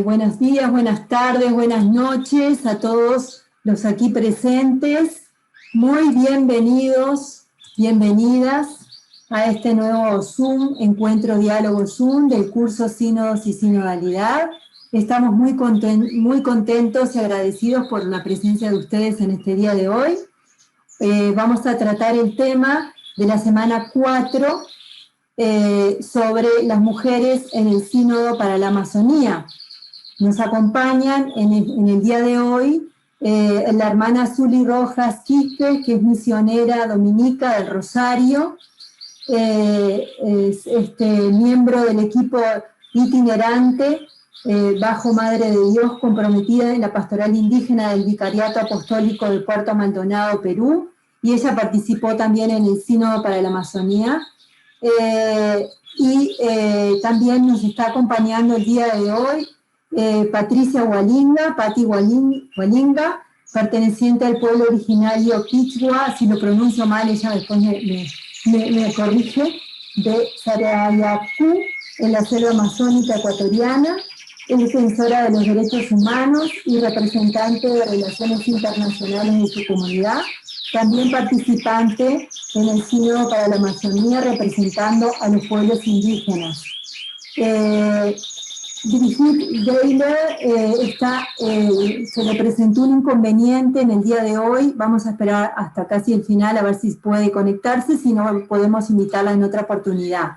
Buenos días, buenas tardes, buenas noches a todos los aquí presentes. Muy bienvenidos, bienvenidas a este nuevo Zoom, Encuentro Diálogo Zoom del curso Sínodos y Sinodalidad. Estamos muy contentos y agradecidos por la presencia de ustedes en este día de hoy. Vamos a tratar el tema de la semana 4, sobre las mujeres en el Sínodo para la Amazonía. Nos acompañan en el día de hoy la hermana Zuli Rojas Quispe, que es misionera dominica del Rosario, es miembro del equipo itinerante Bajo Madre de Dios, comprometida en la pastoral indígena del Vicariato Apostólico de Puerto Maldonado, Perú, y ella participó también en el Sínodo para la Amazonía. También nos está acompañando el día de hoy Patricia Hualinga, Pati Hualinga, perteneciente al pueblo originario Quichua, si lo pronuncio mal ella después me corrige, de Sarayacú, en la selva amazónica ecuatoriana, es defensora de los derechos humanos y representante de relaciones internacionales de su comunidad, también participante en el Sínodo para la Amazonía representando a los pueblos indígenas. Brigitte Geiler se le presentó un inconveniente en el día de hoy. Vamos a esperar hasta casi el final a ver si puede conectarse, si no podemos invitarla en otra oportunidad.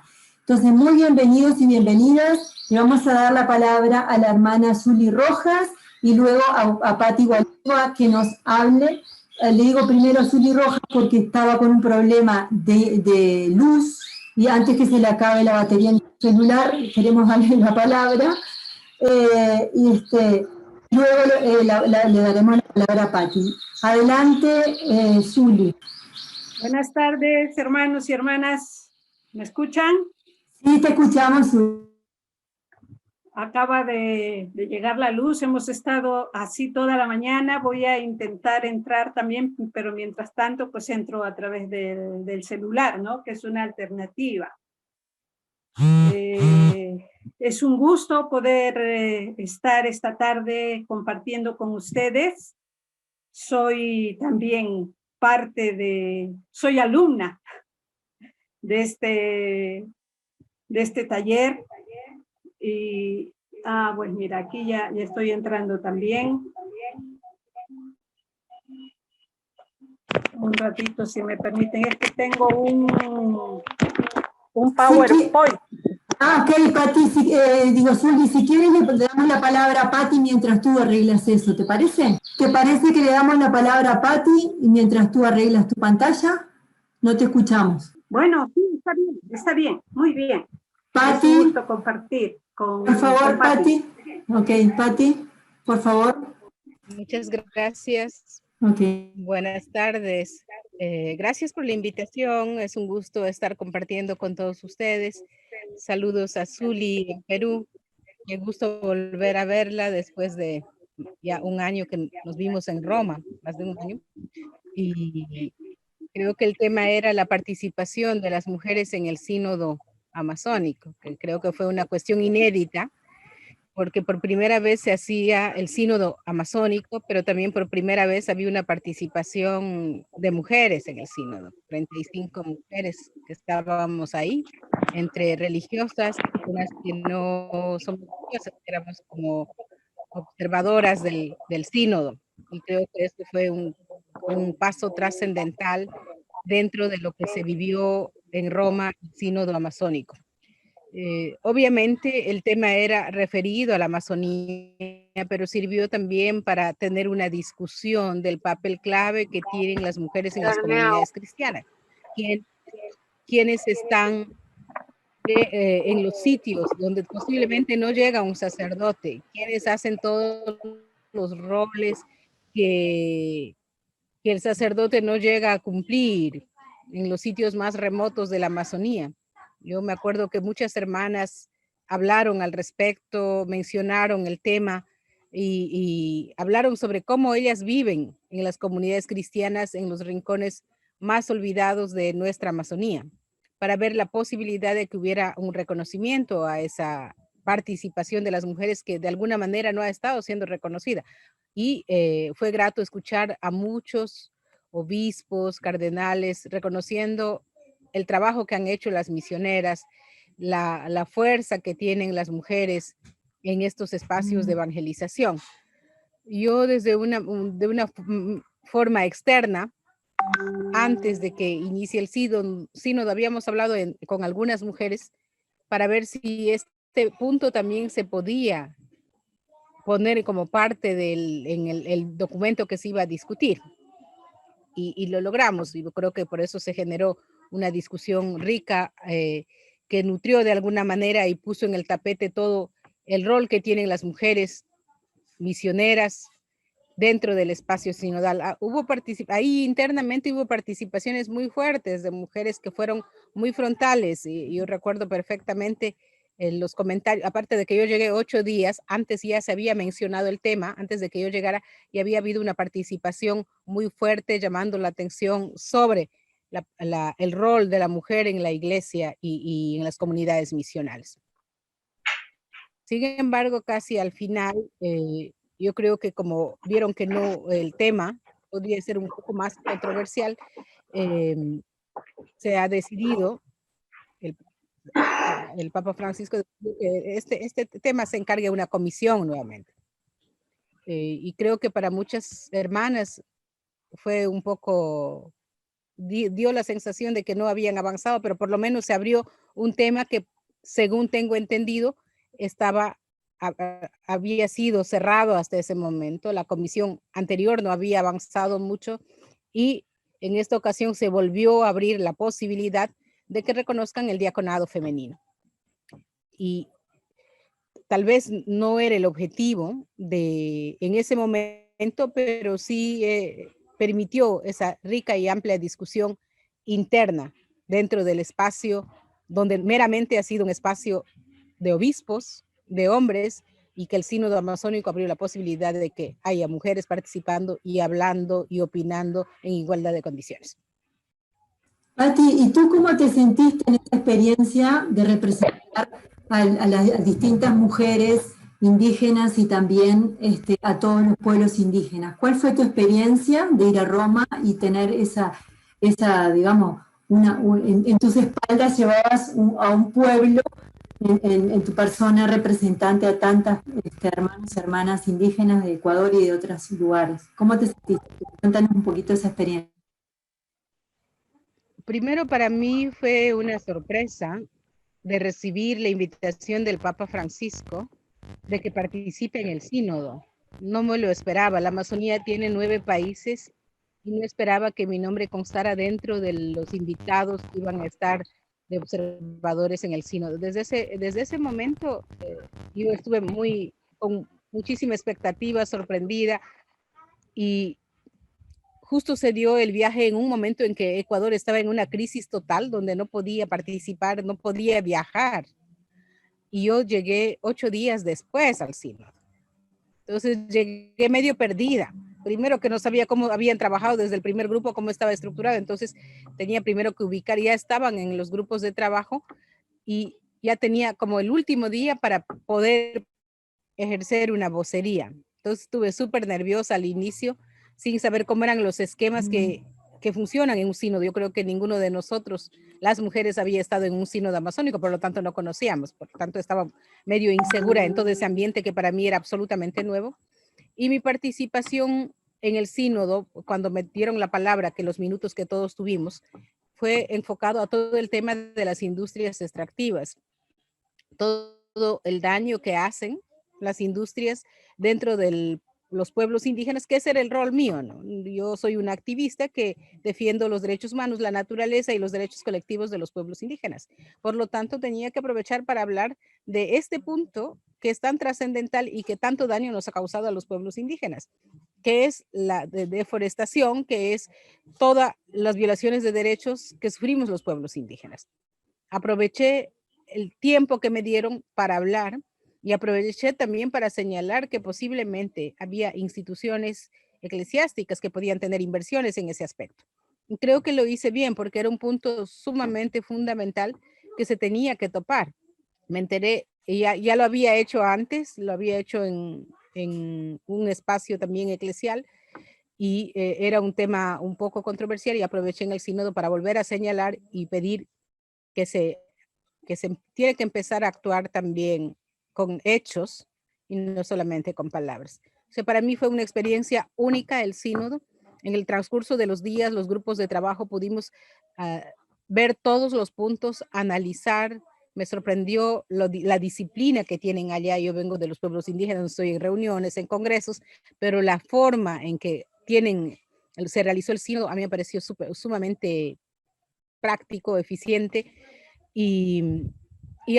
Entonces, muy bienvenidos y bienvenidas. Le vamos a dar la palabra a la hermana Zuli Rojas y luego a Pati Gualúa que nos hable. Le digo primero a Zuli Rojas porque estaba con un problema de luz, y antes que se le acabe la batería en el celular, queremos darle la palabra, luego le daremos la palabra a Pati. Adelante, Zuli. Buenas tardes, hermanos y hermanas. ¿Me escuchan? Sí, te escuchamos, Zuli. Acaba de llegar la luz, hemos estado así toda la mañana, voy a intentar entrar también, pero mientras tanto pues entro a través del celular, ¿no? Que es una alternativa. Es un gusto poder estar esta tarde compartiendo con ustedes. Soy también soy alumna de este taller. Y, pues mira, aquí ya estoy entrando también. Un ratito, si me permiten, es que tengo un PowerPoint. Ok, Pati, Zuli, si quieres le damos la palabra a Pati mientras tú arreglas eso, ¿te parece? ¿Te parece que le damos la palabra a Pati y mientras tú arreglas tu pantalla? No te escuchamos. Bueno, sí, está bien, muy bien. Pati, es un gusto compartir por favor, Pati. Ok, Pati, por favor. Muchas gracias. Okay. Buenas tardes. Gracias por la invitación. Es un gusto estar compartiendo con todos ustedes. Saludos a Zuli en Perú. Qué gusto volver a verla después de ya un año que nos vimos en Roma, más de un año. Y creo que el tema era la participación de las mujeres en el sínodo amazónico, que creo que fue una cuestión inédita, porque por primera vez se hacía el sínodo amazónico, pero también por primera vez había una participación de mujeres en el sínodo, 35 mujeres que estábamos ahí, entre religiosas, unas que no son religiosas, éramos como observadoras del sínodo, y creo que este fue un paso trascendental dentro de lo que se vivió en Roma, el sínodo amazónico. Obviamente el tema era referido a la Amazonía, pero sirvió también para tener una discusión del papel clave que tienen las mujeres en las comunidades cristianas. Quienes están en los sitios donde posiblemente no llega un sacerdote, quienes hacen todos los roles que el sacerdote no llega a cumplir en los sitios más remotos de la Amazonía. Yo me acuerdo que muchas hermanas hablaron al respecto, mencionaron el tema y hablaron sobre cómo ellas viven en las comunidades cristianas en los rincones más olvidados de nuestra Amazonía, para ver la posibilidad de que hubiera un reconocimiento a esa participación de las mujeres que de alguna manera no ha estado siendo reconocida. Y fue grato escuchar a muchos obispos, cardenales, reconociendo el trabajo que han hecho las misioneras, la fuerza que tienen las mujeres en estos espacios de evangelización. Yo desde de una forma externa, antes de que inicie el sínodo habíamos hablado con algunas mujeres para ver si este punto también se podía poner como parte en el documento que se iba a discutir. Y lo logramos, y yo creo que por eso se generó una discusión rica que nutrió de alguna manera y puso en el tapete todo el rol que tienen las mujeres misioneras dentro del espacio sinodal. Ahí internamente hubo participaciones muy fuertes de mujeres que fueron muy frontales, y yo recuerdo perfectamente los comentarios, aparte de que yo llegué 8 días, antes ya se había mencionado el tema, antes de que yo llegara, y había habido una participación muy fuerte llamando la atención sobre el rol de la mujer en la iglesia y en las comunidades misionales. Sin embargo, casi al final, yo creo que como vieron que no, el tema podría ser un poco más controversial, se ha decidido, el Papa Francisco, que este tema se encargue de una comisión nuevamente. Y creo que para muchas hermanas fue un poco, dio la sensación de que no habían avanzado, pero por lo menos se abrió un tema que, según tengo entendido, había sido cerrado hasta ese momento. La comisión anterior no había avanzado mucho y en esta ocasión se volvió a abrir la posibilidad de que reconozcan el diaconado femenino. Y tal vez no era el objetivo en ese momento, pero sí permitió esa rica y amplia discusión interna dentro del espacio donde meramente ha sido un espacio de obispos, de hombres, y que el sínodo amazónico abrió la posibilidad de que haya mujeres participando y hablando y opinando en igualdad de condiciones. Pati, ¿y tú cómo te sentiste en esta experiencia de representar a las distintas mujeres indígenas y también a todos los pueblos indígenas? ¿Cuál fue tu experiencia de ir a Roma y tener esa digamos, en tus espaldas llevabas a un pueblo en tu persona representante a tantas hermanos y hermanas indígenas de Ecuador y de otros lugares? ¿Cómo te sentiste? Cuéntanos un poquito esa experiencia. Primero, para mí fue una sorpresa de recibir la invitación del Papa Francisco de que participe en el sínodo. No me lo esperaba. La Amazonía tiene 9 países y no esperaba que mi nombre constara dentro de los invitados que iban a estar de observadores en el sínodo. Desde ese momento yo estuve con muchísima expectativa, sorprendida, y justo se dio el viaje en un momento en que Ecuador estaba en una crisis total, donde no podía participar, no podía viajar. Y yo llegué 8 días después al sínodo. Entonces llegué medio perdida. Primero que no sabía cómo habían trabajado desde el primer grupo, cómo estaba estructurado. Entonces tenía primero que ubicar, ya estaban en los grupos de trabajo y ya tenía como el último día para poder ejercer una vocería. Entonces estuve súper nerviosa al inicio, sin saber cómo eran los esquemas que funcionan en un sínodo. Yo creo que ninguno de nosotros, las mujeres, había estado en un sínodo amazónico, por lo tanto no conocíamos, por lo tanto estaba medio insegura en todo ese ambiente que para mí era absolutamente nuevo. Y mi participación en el sínodo, cuando me dieron la palabra, que los minutos que todos tuvimos, fue enfocado a todo el tema de las industrias extractivas, todo el daño que hacen las industrias dentro de los pueblos indígenas, que ese era el rol mío, ¿no? Yo soy una activista que defiendo los derechos humanos, la naturaleza y los derechos colectivos de los pueblos indígenas. Por lo tanto, tenía que aprovechar para hablar de este punto que es tan trascendental y que tanto daño nos ha causado a los pueblos indígenas, que es la deforestación, que es todas las violaciones de derechos que sufrimos los pueblos indígenas. Aproveché el tiempo que me dieron para hablar y aproveché también para señalar que posiblemente había instituciones eclesiásticas que podían tener inversiones en ese aspecto. Y creo que lo hice bien porque era un punto sumamente fundamental que se tenía que topar. Me enteré ya lo había hecho antes, lo había hecho en un espacio también eclesial, y era un tema un poco controversial, y aproveché en el sínodo para volver a señalar y pedir que se tiene que empezar a actuar también con hechos y no solamente con palabras. O sea, para mí fue una experiencia única el sínodo. En el transcurso de los días, los grupos de trabajo pudimos ver todos los puntos, analizar. Me sorprendió la disciplina que tienen allá. Yo vengo de los pueblos indígenas, estoy en reuniones, en congresos, pero la forma en que se realizó el sínodo a mí me pareció sumamente práctico, eficiente, y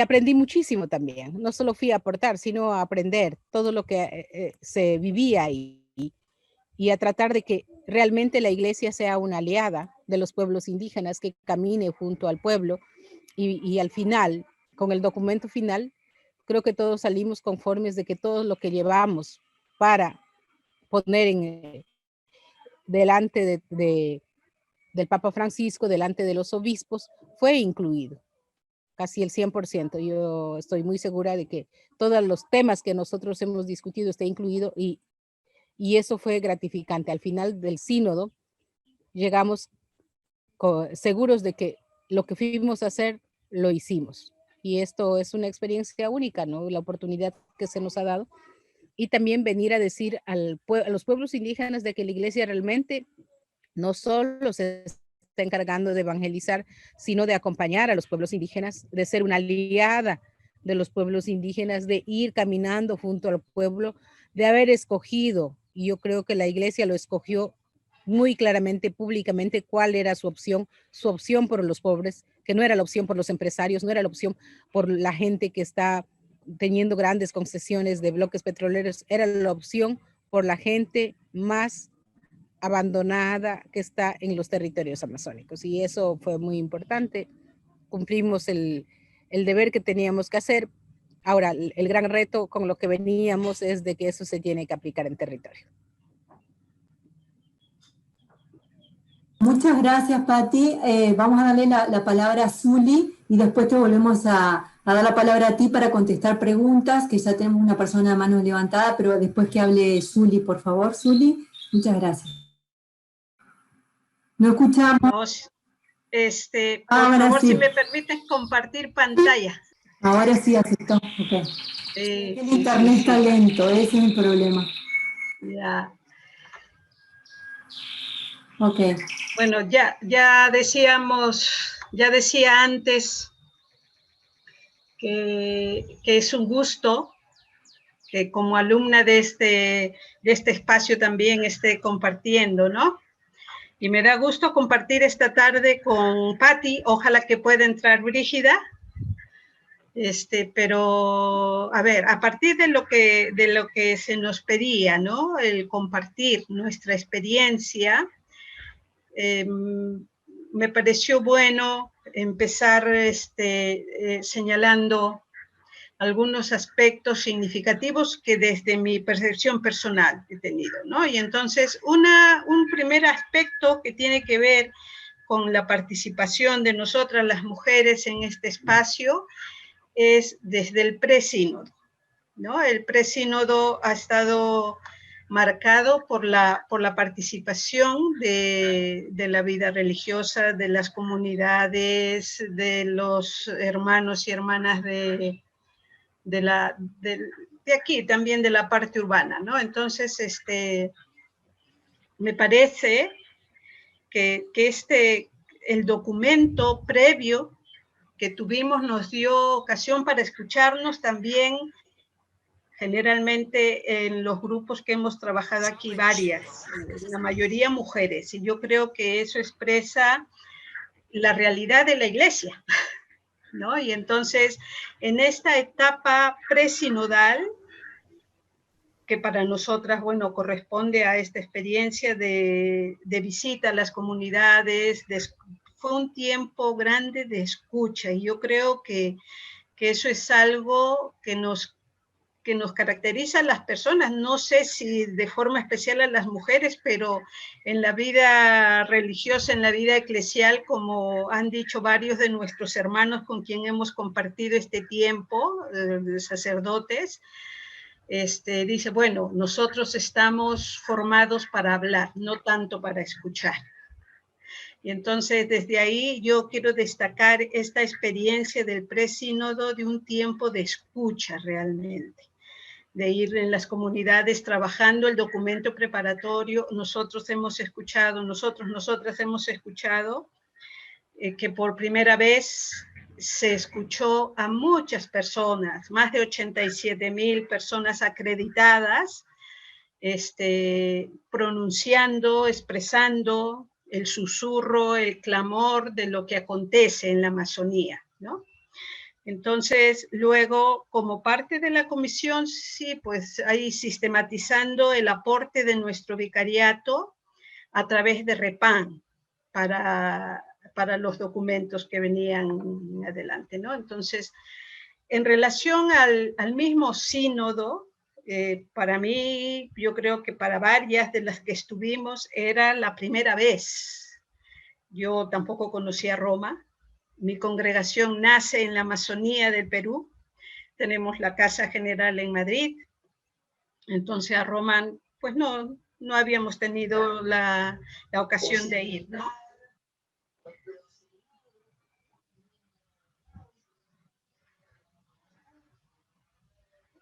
aprendí muchísimo también. No solo fui a aportar, sino a aprender todo lo que se vivía ahí, y a tratar de que realmente la iglesia sea una aliada de los pueblos indígenas, que camine junto al pueblo, y al final, con el documento final, creo que todos salimos conformes de que todo lo que llevamos para poner delante del Papa Francisco, delante de los obispos, fue incluido. Casi el 100%. Yo estoy muy segura de que todos los temas que nosotros hemos discutido está incluido, y eso fue gratificante. Al final del sínodo llegamos seguros de que lo que fuimos a hacer lo hicimos, y esto es una experiencia única, ¿no? La oportunidad que se nos ha dado, y también venir a decir a los pueblos indígenas de que la iglesia realmente no solo se está encargando de evangelizar, sino de acompañar a los pueblos indígenas, de ser una aliada de los pueblos indígenas, de ir caminando junto al pueblo, de haber escogido, y yo creo que la iglesia lo escogió muy claramente, públicamente, cuál era su opción por los pobres, que no era la opción por los empresarios, no era la opción por la gente que está teniendo grandes concesiones de bloques petroleros, era la opción por la gente más abandonada que está en los territorios amazónicos, y eso fue muy importante. Cumplimos el deber que teníamos que hacer. Ahora, el gran reto con lo que veníamos es de que eso se tiene que aplicar en territorio. Muchas gracias, Pati. Vamos a darle la palabra a Zuli, y después te volvemos a dar la palabra a ti para contestar preguntas, que ya tenemos una persona de manos levantada, pero después que hable Zuli, por favor. Zuli, muchas gracias. No escuchamos. Por favor, sí. Si me permiten compartir pantalla. Ahora sí aceptó. Okay. El internet está lento, ese es el problema. Ya. Ok. Bueno, ya decía antes que es un gusto que como alumna de este espacio también esté compartiendo, ¿no? Y me da gusto compartir esta tarde con Pati. Ojalá que pueda entrar Brígida. Pero, a ver, a partir de lo que se nos pedía, ¿no? El compartir nuestra experiencia, me pareció bueno empezar señalando algunos aspectos significativos que desde mi percepción personal he tenido, ¿no? Y entonces, un primer aspecto que tiene que ver con la participación de nosotras las mujeres en este espacio es desde el presínodo, ¿no? El presínodo ha estado marcado por la participación de la vida religiosa, de las comunidades, de los hermanos y hermanas de aquí, también de la parte urbana, ¿no? Entonces, me parece que el documento previo que tuvimos nos dio ocasión para escucharnos también, generalmente en los grupos que hemos trabajado aquí, la mayoría mujeres, y yo creo que eso expresa la realidad de la iglesia, ¿no? Y entonces, en esta etapa presinodal, que para nosotras, bueno, corresponde a esta experiencia de visita a las comunidades, fue un tiempo grande de escucha, y yo creo que eso es algo que nos que nos caracteriza a las personas, no sé si de forma especial a las mujeres, pero en la vida religiosa, en la vida eclesial, como han dicho varios de nuestros hermanos con quien hemos compartido este tiempo, de sacerdotes, dice, bueno, nosotros estamos formados para hablar, no tanto para escuchar. Y entonces desde ahí yo quiero destacar esta experiencia del presínodo de un tiempo de escucha realmente, de ir en las comunidades trabajando el documento preparatorio. Nosotros hemos escuchado, nosotras hemos escuchado que por primera vez se escuchó a muchas personas, más de 87,000 personas acreditadas, pronunciando, expresando el susurro, el clamor de lo que acontece en la Amazonía, ¿no? Entonces, luego, como parte de la comisión, sí, pues ahí sistematizando el aporte de nuestro vicariato a través de REPAN para los documentos que venían adelante, ¿no? Entonces, en relación al mismo sínodo, para mí, yo creo que para varias de las que estuvimos, era la primera vez. Yo tampoco conocía Roma. Mi congregación nace en la Amazonía del Perú. Tenemos la Casa General en Madrid. Entonces a Roma, pues no habíamos tenido la ocasión de ir, ¿no?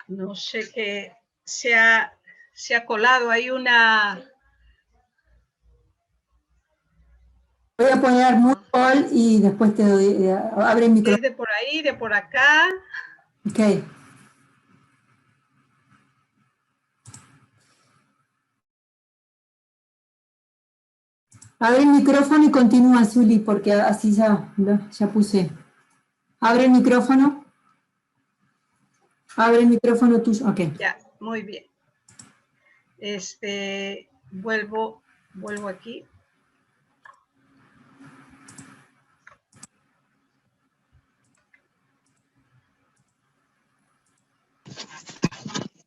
No sé qué se ha colado ahí una... Voy a poner mute y después te doy, abre el micrófono. Desde por ahí, de por acá. Ok. Abre el micrófono y continúa, Zuli, porque así ya puse. Abre el micrófono. Abre el micrófono tuyo. Ok. Ya, muy bien. Vuelvo aquí.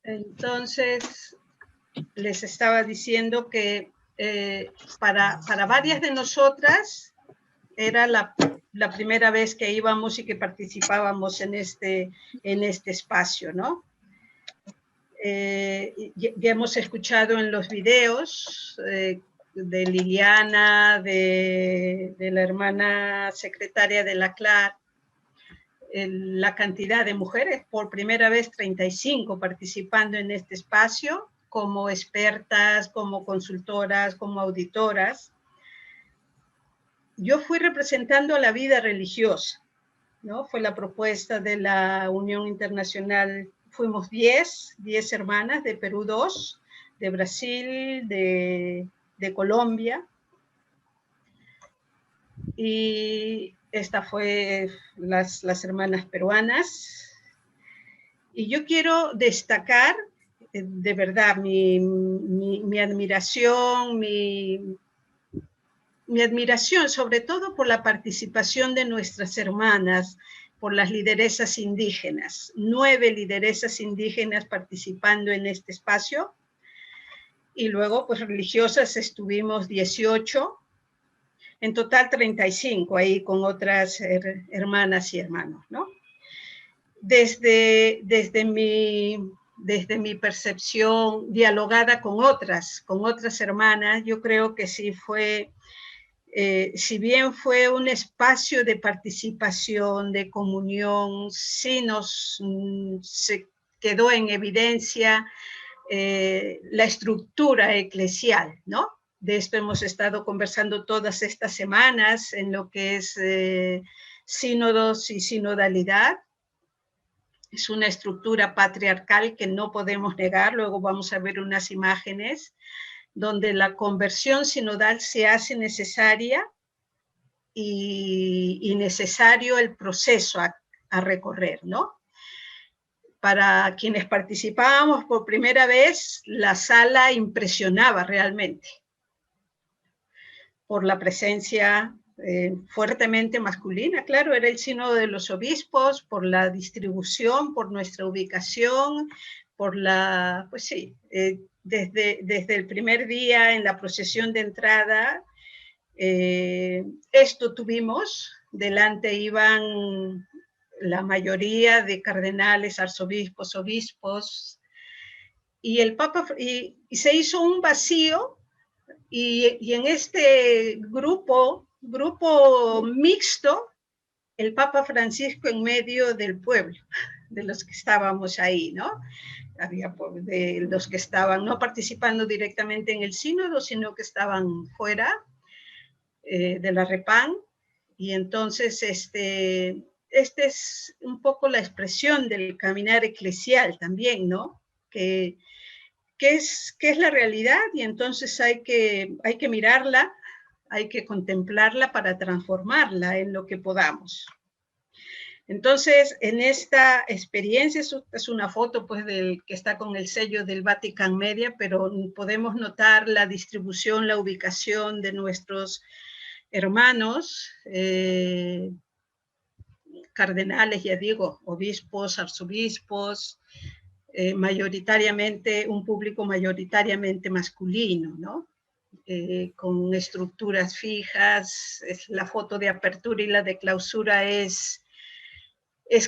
Entonces, les estaba diciendo que para varias de nosotras era la primera vez que íbamos y que participábamos en este espacio, ¿no? Ya hemos escuchado en los videos de Liliana, de la hermana secretaria de la CLAR, la cantidad de mujeres, por primera vez 35 participando en este espacio, como expertas, como consultoras, como auditoras. Yo fui representando a la vida religiosa, ¿no? Fue la propuesta de la Unión Internacional. Fuimos 10 hermanas, de Perú 2, de Brasil, de Colombia. Y esta fue las hermanas peruanas. Y yo quiero destacar, de verdad, mi admiración, mi admiración, sobre todo por la participación de nuestras hermanas, por las lideresas indígenas, 9 lideresas indígenas participando en este espacio, y luego, pues, religiosas estuvimos 18, en total 35, ahí con otras hermanas y hermanos, ¿no? Desde mi percepción, dialogada con otras hermanas, yo creo que sí fue... si bien fue un espacio de participación, de comunión, sí se quedó en evidencia la estructura eclesial, ¿no? De esto hemos estado conversando todas estas semanas en lo que es sínodos y sinodalidad. Es una estructura patriarcal que no podemos negar, luego vamos a ver unas imágenes donde la conversión sinodal se hace necesaria y necesario el proceso a recorrer, ¿no? Para quienes participábamos por primera vez, la sala impresionaba realmente por la presencia fuertemente masculina, claro, era el sínodo de los obispos, por la distribución, por nuestra ubicación, pues sí, desde el primer día en la procesión de entrada, esto tuvimos. Delante iban la mayoría de cardenales, arzobispos, obispos, y el Papa, y se hizo un vacío, y en este grupo mixto, el Papa Francisco en medio del pueblo, de los que estábamos ahí, ¿no? Había de los que estaban no participando directamente en el sínodo, sino que estaban fuera de la Repán, y entonces este es un poco la expresión del caminar eclesial también, ¿no? Que es la realidad, y entonces hay que mirarla, hay que contemplarla para transformarla en lo que podamos. Entonces, en esta experiencia, es una foto pues del que está con el sello del Vatican Media, pero podemos notar la distribución, la ubicación de nuestros hermanos, cardenales, ya digo, obispos, arzobispos, mayoritariamente, un público mayoritariamente masculino, ¿no? Con estructuras fijas. La foto de apertura y la de clausura es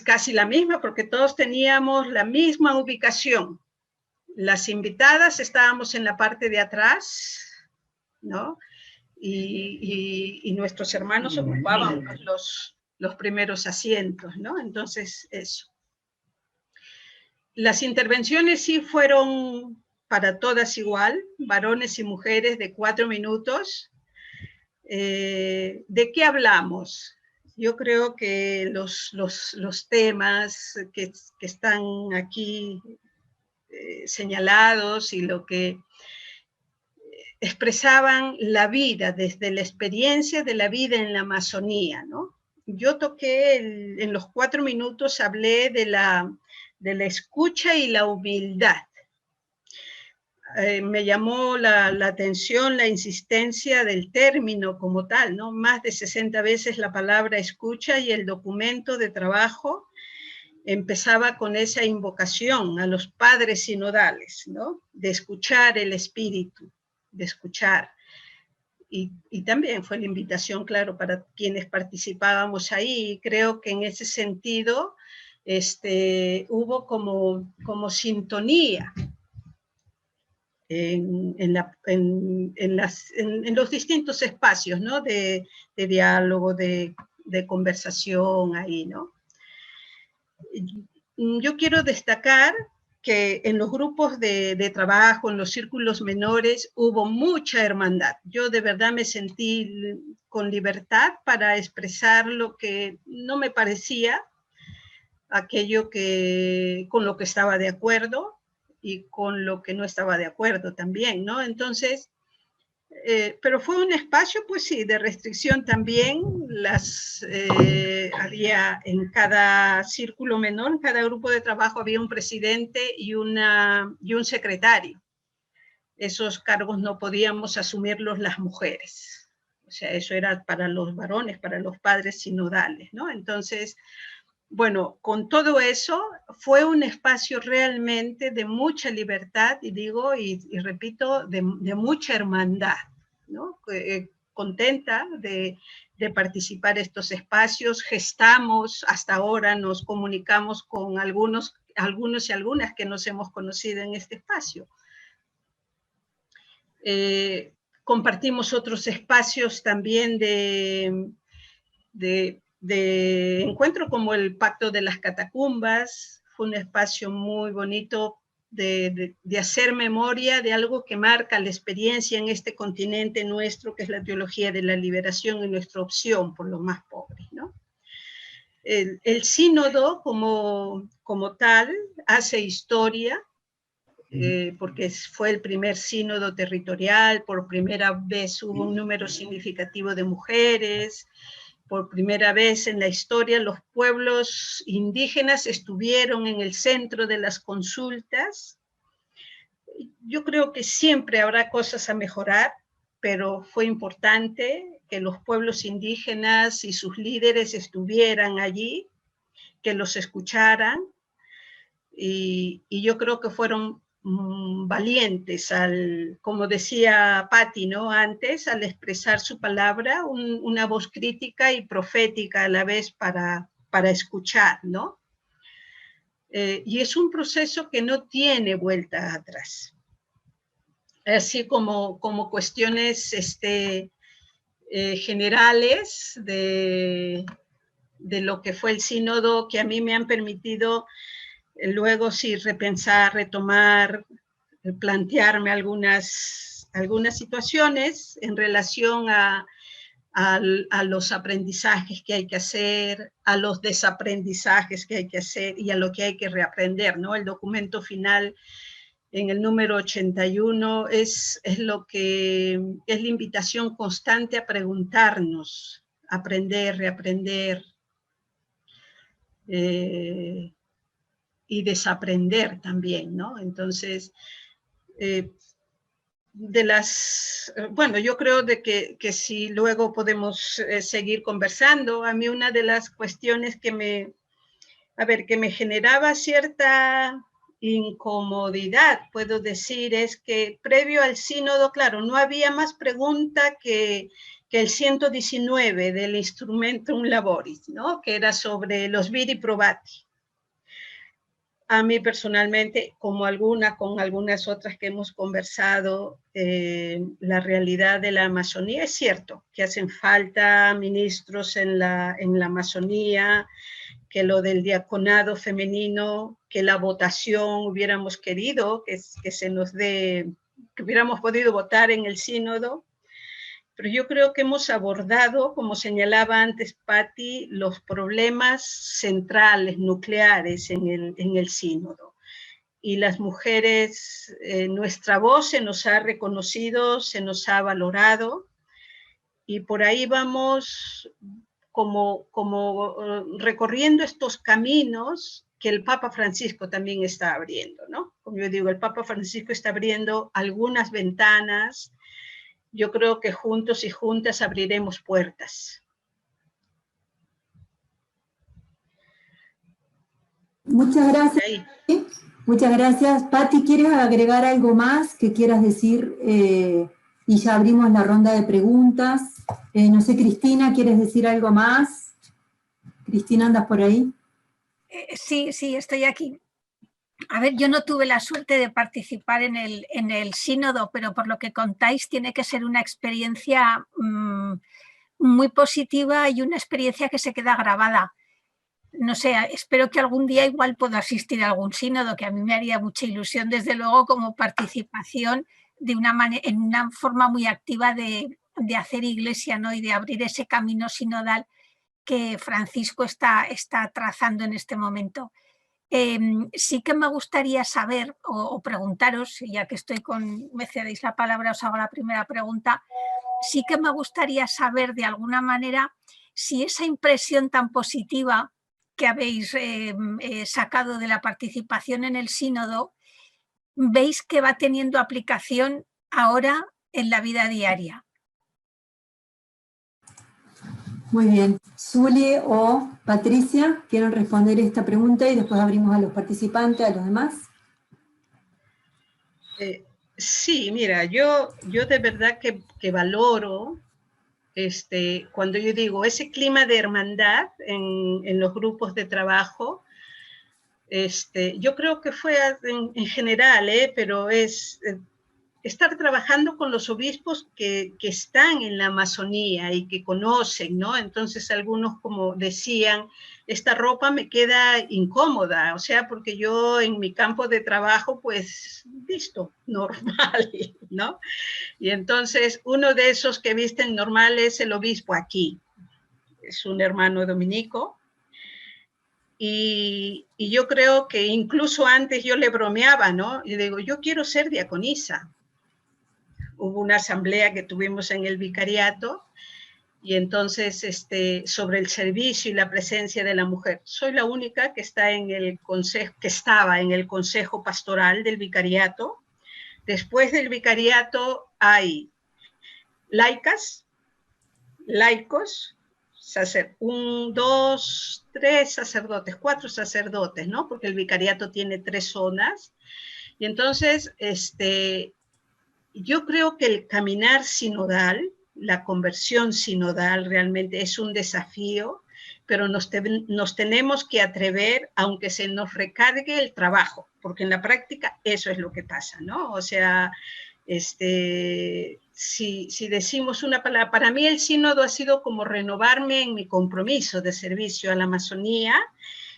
casi la misma, porque todos teníamos la misma ubicación. Las invitadas estábamos en la parte de atrás, ¿no? Y nuestros hermanos ocupaban los primeros asientos, ¿no? Entonces, eso. Las intervenciones sí fueron para todas igual, varones y mujeres, de 4 minutos. ¿De qué hablamos? Yo creo que los temas que están aquí señalados, y lo que expresaban la vida, desde la experiencia de la vida en la Amazonía, ¿no? Yo toqué, en los 4 minutos hablé de la escucha y la humildad. Me llamó la atención la insistencia del término como tal, ¿no? Más de 60 veces la palabra escucha, y el documento de trabajo empezaba con esa invocación a los padres sinodales, ¿no? De escuchar el espíritu, de escuchar. Y también fue la invitación, claro, para quienes participábamos ahí. Creo que en ese sentido hubo como sintonía en los distintos espacios, ¿no? De diálogo, de conversación ahí, ¿no? Yo quiero destacar que en los grupos de trabajo, en los círculos menores, hubo mucha hermandad. Yo de verdad me sentí con libertad para expresar lo que no me parecía, aquello con lo que estaba de acuerdo, y con lo que no estaba de acuerdo también, ¿no? Entonces, pero fue un espacio, pues sí, de restricción también. Había en cada círculo menor, en cada grupo de trabajo, había un presidente y un secretario. Esos cargos no podíamos asumirlos las mujeres. O sea, eso era para los varones, para los padres sinodales, ¿no? Entonces, bueno, con todo eso, fue un espacio realmente de mucha libertad, y digo, y repito, de mucha hermandad, ¿no? Contenta de participar en estos espacios. Gestamos, hasta ahora nos comunicamos con algunos y algunas que nos hemos conocido en este espacio. Compartimos otros espacios también de encuentro, como el Pacto de las Catacumbas. Fue un espacio muy bonito de hacer memoria de algo que marca la experiencia en este continente nuestro, que es la teología de la liberación y nuestra opción por los más pobres, ¿no? El sínodo como tal hace historia, porque fue el primer sínodo territorial. Por primera vez hubo un número significativo de mujeres. Por primera vez en la historia, los pueblos indígenas estuvieron en el centro de las consultas. Yo creo que siempre habrá cosas a mejorar, pero fue importante que los pueblos indígenas y sus líderes estuvieran allí, que los escucharan. y yo creo que fueron valientes, como decía Patti, ¿no? Antes, al expresar su palabra, una voz crítica y profética a la vez para escuchar, ¿no? Y es un proceso que no tiene vuelta atrás. Así como cuestiones generales de lo que fue el sínodo, que a mí me han permitido luego sí repensar, retomar, plantearme algunas situaciones en relación a los aprendizajes que hay que hacer, a los desaprendizajes que hay que hacer y a lo que hay que reaprender, ¿no? El documento final en el número 81 es lo que es la invitación constante a preguntarnos, aprender, reaprender, y desaprender también, ¿no? Entonces, bueno, yo creo de que si luego podemos seguir conversando, a mí una de las cuestiones que me generaba cierta incomodidad, puedo decir, es que previo al sínodo, claro, no había más pregunta que el 119 del Instrumentum Laboris, ¿no? Que era sobre los viri probati. A mí personalmente, con algunas otras que hemos conversado, la realidad de la Amazonía es cierto, que hacen falta ministros en la Amazonía, que lo del diaconado femenino, que la votación hubiéramos querido, que se nos dé, que hubiéramos podido votar en el sínodo. Pero yo creo que hemos abordado, como señalaba antes Patti, los problemas centrales, nucleares en el sínodo. Y las mujeres, nuestra voz se nos ha reconocido, se nos ha valorado, y por ahí vamos como recorriendo estos caminos que el Papa Francisco también está abriendo, ¿no? Como yo digo, el Papa Francisco está abriendo algunas ventanas. Yo creo que juntos y juntas abriremos puertas. Muchas gracias. Ahí. Muchas gracias. Patti, ¿quieres agregar algo más que quieras decir? Y ya abrimos la ronda de preguntas. No sé, Cristina, ¿quieres decir algo más? Cristina, ¿andas por ahí? Sí, estoy aquí. A ver, yo no tuve la suerte de participar en el sínodo, pero por lo que contáis tiene que ser una experiencia muy positiva y una experiencia que se queda grabada. No sé, espero que algún día igual pueda asistir a algún sínodo, que a mí me haría mucha ilusión, desde luego, como participación en una forma muy activa de hacer iglesia, ¿no? Y de abrir ese camino sinodal que Francisco está trazando en este momento. Sí que me gustaría saber o preguntaros, ya que me cedéis la palabra, os hago la primera pregunta. Sí que me gustaría saber de alguna manera si esa impresión tan positiva que habéis sacado de la participación en el sínodo, veis que va teniendo aplicación ahora en la vida diaria. Muy bien. Zuli o Patricia, ¿quieren responder esta pregunta y después abrimos a los participantes, a los demás? Sí, mira, yo de verdad que valoro, cuando yo digo ese clima de hermandad en los grupos de trabajo. Yo creo que fue en general, pero es estar trabajando con los obispos que están en la Amazonía y que conocen, ¿no? Entonces algunos como decían, esta ropa me queda incómoda, o sea, porque yo en mi campo de trabajo, pues, visto normal, ¿no? Y entonces uno de esos que visten normal es el obispo aquí, es un hermano dominico. Y yo creo que incluso antes yo le bromeaba, ¿no? Y digo, yo quiero ser diaconisa. Hubo una asamblea que tuvimos en el vicariato y entonces sobre el servicio y la presencia de la mujer. Soy la única que estaba en el consejo pastoral del vicariato. Después del vicariato hay laicas, laicos, tres sacerdotes, 4 sacerdotes, ¿no? Porque el vicariato tiene 3 zonas. Y entonces, yo creo que el caminar sinodal, la conversión sinodal realmente es un desafío, pero nos tenemos que atrever, aunque se nos recargue el trabajo, porque en la práctica eso es lo que pasa, ¿no? O sea, si decimos una palabra, para mí el sínodo ha sido como renovarme en mi compromiso de servicio a la Amazonía,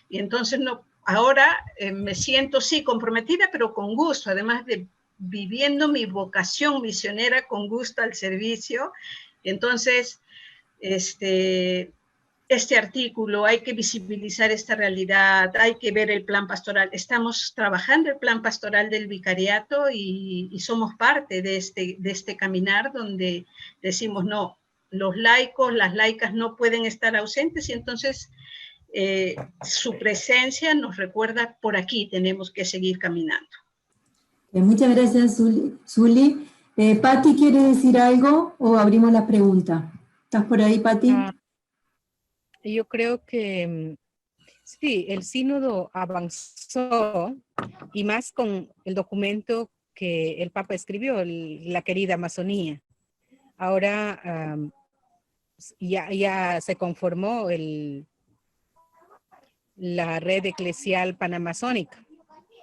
y entonces ahora me siento, sí, comprometida, pero con gusto, además de viviendo mi vocación misionera con gusto al servicio. Entonces, este artículo, hay que visibilizar esta realidad, hay que ver el plan pastoral. Estamos trabajando el plan pastoral del vicariato y somos parte de este caminar donde decimos, no, los laicos, las laicas no pueden estar ausentes, y entonces su presencia nos recuerda, por aquí tenemos que seguir caminando. Muchas gracias, Zuli. Pati, ¿quieres decir algo o abrimos la pregunta? ¿Estás por ahí, Pati? Yo creo que sí, el sínodo avanzó, y más con el documento que el Papa escribió, la querida Amazonía. Ahora ya se conformó la red eclesial panamazónica.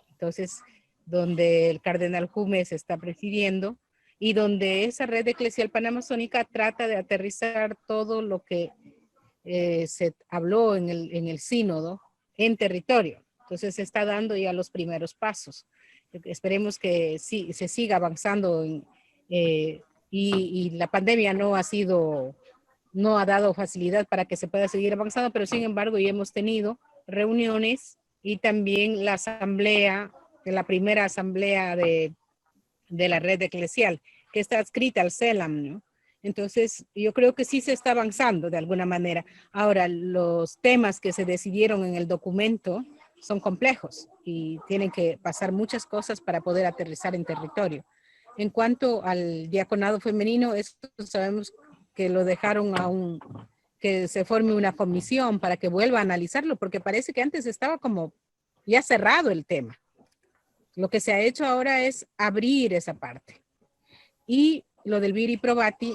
Entonces, donde el cardenal Jumes está presidiendo, y donde esa red eclesial panamazónica trata de aterrizar todo lo que se habló en el sínodo en territorio. Entonces se está dando ya los primeros pasos. Esperemos que sí, se siga avanzando y la pandemia no ha dado facilidad para que se pueda seguir avanzando, pero sin embargo ya hemos tenido reuniones, y también la primera asamblea de la red eclesial, que está adscrita al CELAM, ¿no? Entonces, yo creo que sí se está avanzando de alguna manera. Ahora, los temas que se decidieron en el documento son complejos y tienen que pasar muchas cosas para poder aterrizar en territorio. En cuanto al diaconado femenino, esto sabemos que lo dejaron que se forme una comisión para que vuelva a analizarlo, porque parece que antes estaba como ya cerrado el tema. Lo que se ha hecho ahora es abrir esa parte. Y lo del Viri Probati,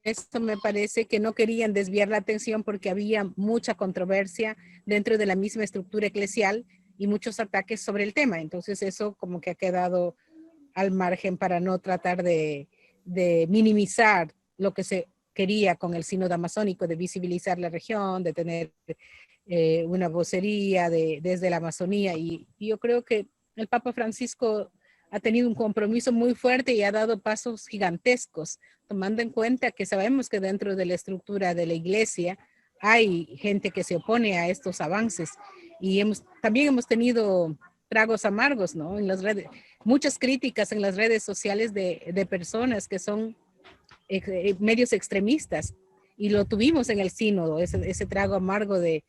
esto me parece que no querían desviar la atención porque había mucha controversia dentro de la misma estructura eclesial y muchos ataques sobre el tema. Entonces eso como que ha quedado al margen para no tratar de minimizar lo que se quería con el sínodo amazónico, de visibilizar la región, de tener una vocería desde la Amazonía. Y yo creo que el Papa Francisco ha tenido un compromiso muy fuerte y ha dado pasos gigantescos, tomando en cuenta que sabemos que dentro de la estructura de la iglesia hay gente que se opone a estos avances, y también hemos tenido tragos amargos, ¿no? En las redes, muchas críticas en las redes sociales de personas que son medios extremistas, y lo tuvimos en el sínodo, ese trago amargo de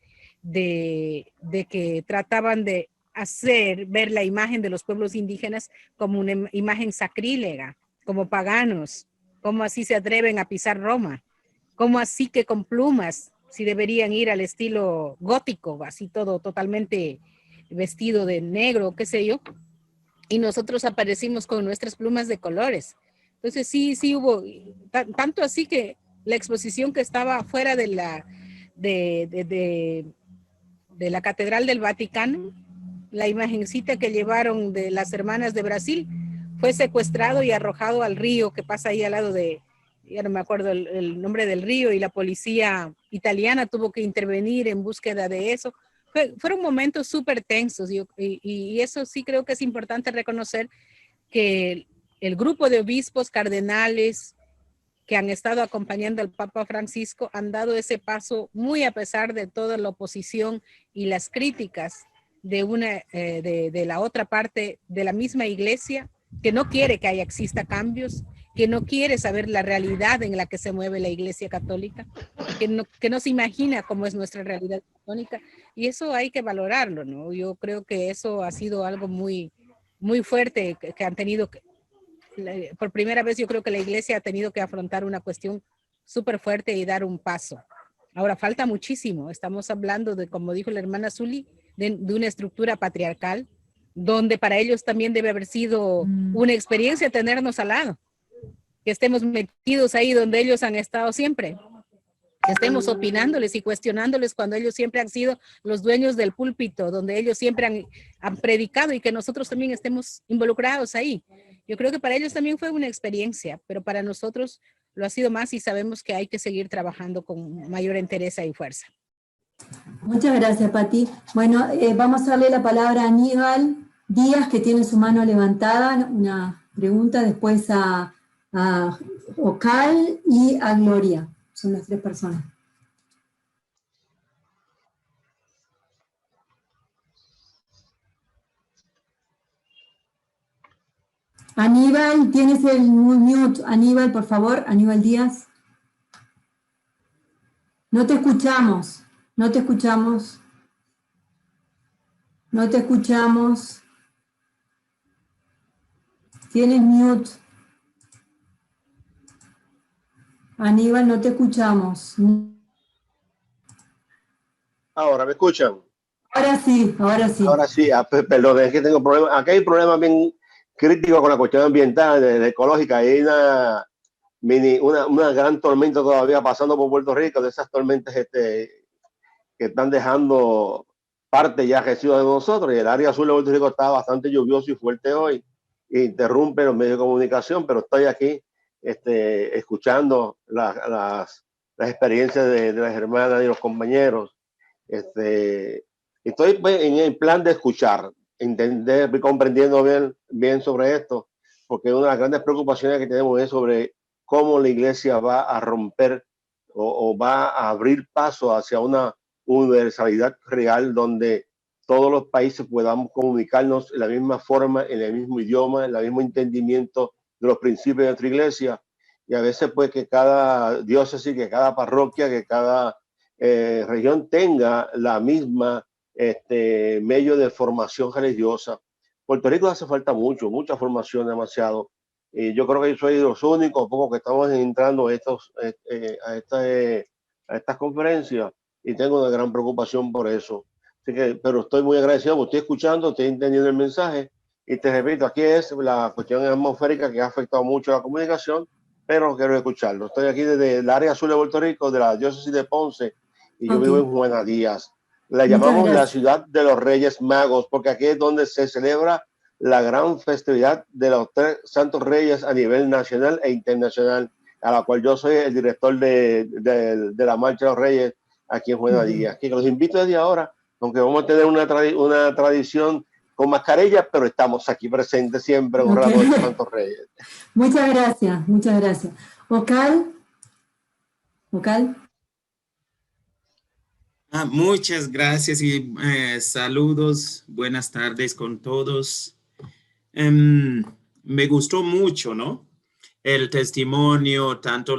que trataban de hacer ver la imagen de los pueblos indígenas como una imagen sacrílega, como paganos, como así se atreven a pisar Roma, como así que con plumas, si deberían ir al estilo gótico, así todo totalmente vestido de negro, qué sé yo, y nosotros aparecimos con nuestras plumas de colores. Entonces sí hubo, tanto así que la exposición que estaba fuera de la Catedral del Vaticano, la imagencita que llevaron de las hermanas de Brasil, fue secuestrado y arrojado al río que pasa ahí al lado ya no me acuerdo el nombre del río, y la policía italiana tuvo que intervenir en búsqueda de eso. Fueron momentos súper tensos, y eso sí creo que es importante reconocer, que el grupo de obispos cardenales que han estado acompañando al Papa Francisco han dado ese paso muy a pesar de toda la oposición y las críticas de la otra parte de la misma iglesia, que no quiere que exista cambios, que no quiere saber la realidad en la que se mueve la iglesia católica, que no se imagina cómo es nuestra realidad católica, y eso hay que valorarlo, ¿no? Yo creo que eso ha sido algo muy, muy fuerte que han tenido por primera vez. Yo creo que la iglesia ha tenido que afrontar una cuestión súper fuerte y dar un paso Ahora falta muchísimo. Estamos hablando de, como dijo la hermana Zuli, de una estructura patriarcal, donde para ellos también debe haber sido una experiencia tenernos al lado, que estemos metidos ahí donde ellos han estado siempre, que estemos opinándoles y cuestionándoles cuando ellos siempre han sido los dueños del púlpito, donde ellos siempre han predicado, y que nosotros también estemos involucrados ahí. Yo creo que para ellos también fue una experiencia, pero para nosotros lo ha sido más, y sabemos que hay que seguir trabajando con mayor entereza y fuerza. Muchas gracias, Pati. Bueno, vamos a darle la palabra a Aníbal Díaz, que tiene su mano levantada, una pregunta, después a Ocal y a Gloria. Son las 3 personas. Aníbal, tienes el mute. Aníbal, por favor, Aníbal Díaz. No te escuchamos, no te escuchamos. No te escuchamos. Tienes mute. Aníbal, no te escuchamos. Ahora, ¿me escuchan? Ahora sí, ahora sí. Ahora sí, perdón, es que tengo problemas. Acá hay problemas bien críticos con la cuestión ambiental, de ecológica. Hay una gran tormenta todavía pasando por Puerto Rico, de esas tormentas que están dejando parte ya residuos de nosotros. Y el área azul de Puerto Rico está bastante lluvioso y fuerte hoy. E interrumpe los medios de comunicación, pero estoy aquí escuchando las experiencias de las hermanas y los compañeros. Estoy en el plan de escuchar, entender, comprendiendo bien sobre esto, porque una de las grandes preocupaciones que tenemos es sobre cómo la iglesia va a romper o va a abrir paso hacia una universalidad real donde todos los países podamos comunicarnos en la misma forma, en el mismo idioma, en el mismo entendimiento de los principios de nuestra iglesia. Y a veces pues que cada diócesis, que cada parroquia, que cada región tenga la misma medio de formación religiosa. Puerto Rico hace falta mucha formación, demasiado. Yo creo que yo soy de los únicos pocos que estamos entrando a estas conferencias, y tengo una gran preocupación por eso. Así que, pero estoy muy agradecido porque estoy escuchando, estoy entendiendo el mensaje, y te repito, aquí es la cuestión atmosférica que ha afectado mucho la comunicación, pero quiero escucharlo. Estoy aquí desde el área azul de Puerto Rico, de la diócesis de Ponce, y yo vivo en Juana Díaz. La llamamos la ciudad de los Reyes Magos, porque aquí es donde se celebra la gran festividad de los 3 Santos Reyes a nivel nacional e internacional, a la cual yo soy el director de la Marcha de los Reyes aquí en Juana Díaz. Así que los invito desde ahora, aunque vamos a tener una tradición con mascarilla, pero estamos aquí presentes siempre honrando a los Santos Reyes. Muchas gracias, muchas gracias. Ocal. Muchas gracias y saludos, buenas tardes con todos. Me gustó mucho, ¿no? El testimonio, tanto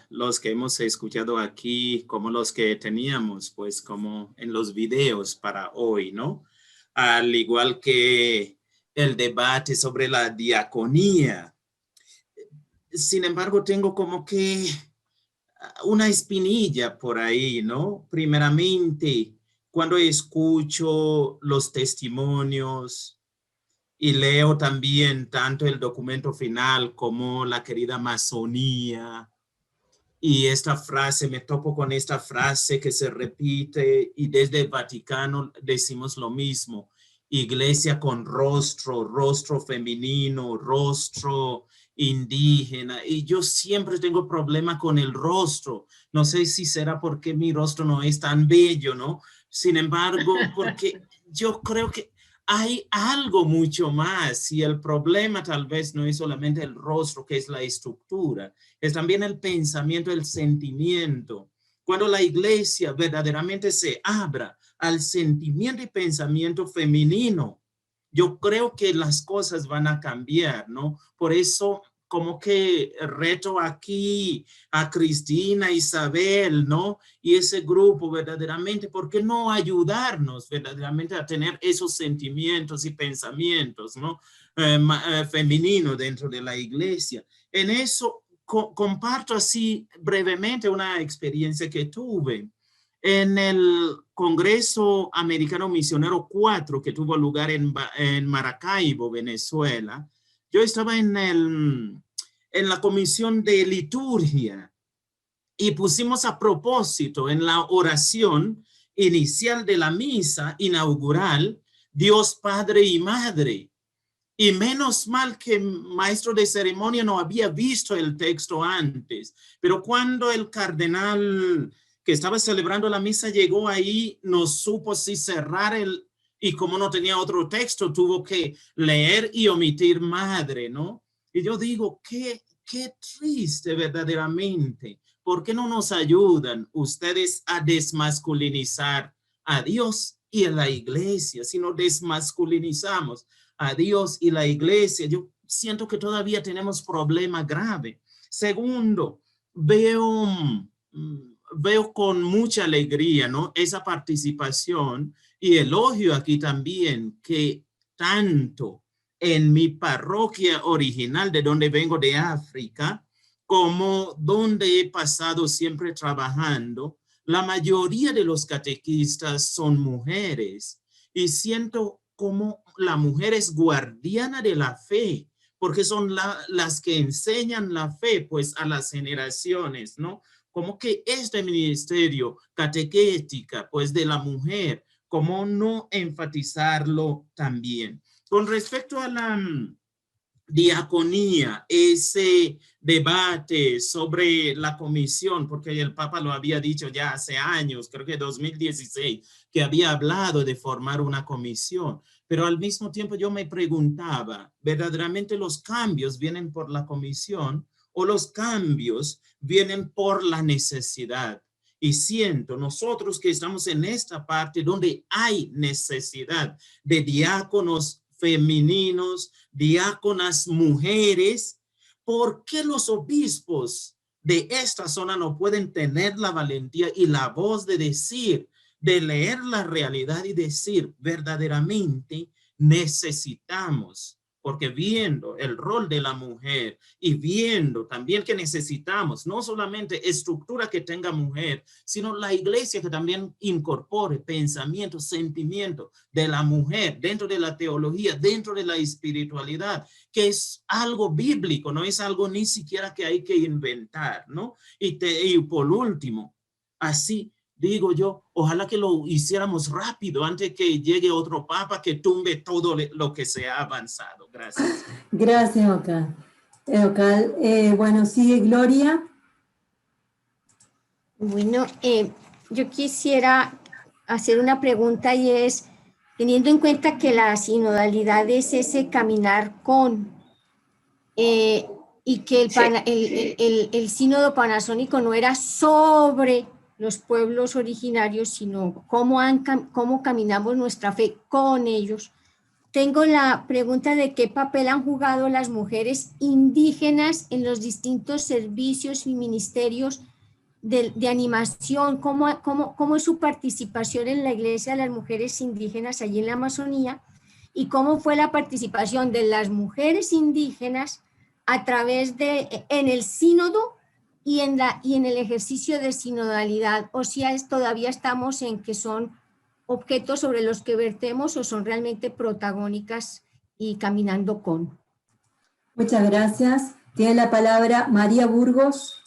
los que hemos escuchado aquí como los que teníamos, pues como en los videos para hoy, ¿no? Al igual que el debate sobre la diaconía. Sin embargo, tengo como que una espinilla por ahí, ¿no? Primeramente, cuando escucho los testimonios y leo también tanto el documento final como la querida masonía, y esta frase, me topo con esta frase que se repite, y desde el Vaticano decimos lo mismo: iglesia con rostro femenino, rostro indígena. Y yo siempre tengo problema con el rostro. No sé si será porque mi rostro no es tan bello, ¿no? Sin embargo, porque yo creo que hay algo mucho más, y el problema tal vez no es solamente el rostro, que es la estructura, es también el pensamiento, el sentimiento. Cuando la iglesia verdaderamente se abra al sentimiento y pensamiento femenino, yo creo que las cosas van a cambiar, ¿no? Por eso como que reto aquí a Cristina, Isabel, ¿no? Y ese grupo verdaderamente, ¿por qué no ayudarnos verdaderamente a tener esos sentimientos y pensamientos, ¿no? Femeninos dentro de la iglesia? En eso comparto así brevemente una experiencia que tuve. En el Congreso Americano Misionero 4, que tuvo lugar en Maracaibo, Venezuela, yo estaba en la comisión de liturgia y pusimos a propósito en la oración inicial de la misa inaugural, Dios Padre y Madre. Y menos mal que el maestro de ceremonia no había visto el texto antes, pero cuando el cardenal que estaba celebrando la misa llegó ahí, no supo si cerrar y como no tenía otro texto, tuvo que leer y omitir madre, ¿no? Y yo digo, qué triste verdaderamente. ¿Por qué no nos ayudan ustedes a desmasculinizar a Dios y a la iglesia? Si no desmasculinizamos a Dios y la iglesia, yo siento que todavía tenemos problema grave. Segundo, veo con mucha alegría, ¿no? Esa participación y elogio aquí también que tanto en mi parroquia original de donde vengo de África, como donde he pasado siempre trabajando, la mayoría de los catequistas son mujeres y siento como la mujer es guardiana de la fe, porque son las que enseñan la fe pues a las generaciones, ¿no? Como que este ministerio catequética pues de la mujer, ¿cómo no enfatizarlo también? Con respecto a la diaconía, ese debate sobre la comisión, porque el Papa lo había dicho ya hace años, creo que 2016, que había hablado de formar una comisión, pero al mismo tiempo yo me preguntaba, ¿verdaderamente los cambios vienen por la comisión o los cambios vienen por la necesidad? Y siento, nosotros que estamos en esta parte donde hay necesidad de diáconos femeninos, diáconas mujeres, ¿por qué los obispos de esta zona no pueden tener la valentía y la voz de decir, de leer la realidad y decir verdaderamente necesitamos? Porque viendo el rol de la mujer y viendo también que necesitamos no solamente estructura que tenga mujer, sino la iglesia que también incorpore pensamiento, sentimiento de la mujer dentro de la teología, dentro de la espiritualidad, que es algo bíblico, no es algo ni siquiera que hay que inventar, ¿no? Y por último, así digo yo, ojalá que lo hiciéramos rápido antes que llegue otro papa que tumbe todo lo que se ha avanzado. Gracias. Gracias, Ocal. Bueno, sigue Gloria. Bueno, yo quisiera hacer una pregunta y es, teniendo en cuenta que la sinodalidad es ese caminar con, y que el sínodo panasónico no era sobre los pueblos originarios, sino cómo caminamos nuestra fe con ellos. Tengo la pregunta de qué papel han jugado las mujeres indígenas en los distintos servicios y ministerios de animación, cómo es su participación en la iglesia de las mujeres indígenas allí en la Amazonía y cómo fue la participación de las mujeres indígenas a través en el sínodo y en el ejercicio de sinodalidad, o si todavía estamos en que son objetos sobre los que vertemos o son realmente protagónicas y caminando con. Muchas gracias. Tiene la palabra María Burgos.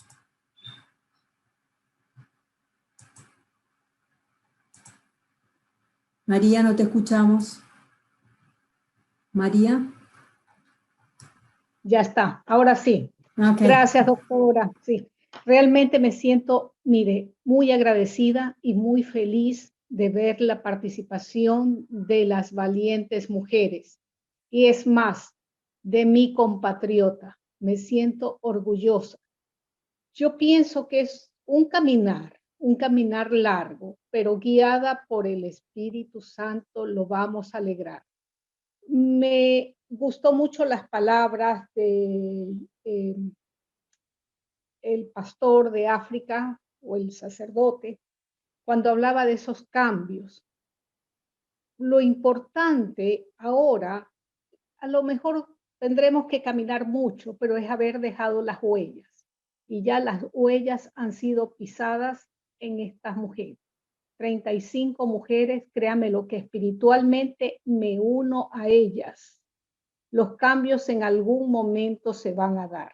María, no te escuchamos. María. Ya está, ahora sí. Okay. Gracias, doctora. Sí, realmente me siento, mire, muy agradecida y muy feliz de ver la participación de las valientes mujeres. Y es más, de mi compatriota. Me siento orgullosa. Yo pienso que es un caminar largo, pero guiada por el Espíritu Santo lo vamos a lograr. Me gustó mucho las palabras del el pastor de África o el sacerdote cuando hablaba de esos cambios. Lo importante ahora, a lo mejor tendremos que caminar mucho, pero es haber dejado las huellas. Y ya las huellas han sido pisadas en estas mujeres. 35 mujeres, créanme lo que espiritualmente me uno a ellas. Los cambios en algún momento se van a dar,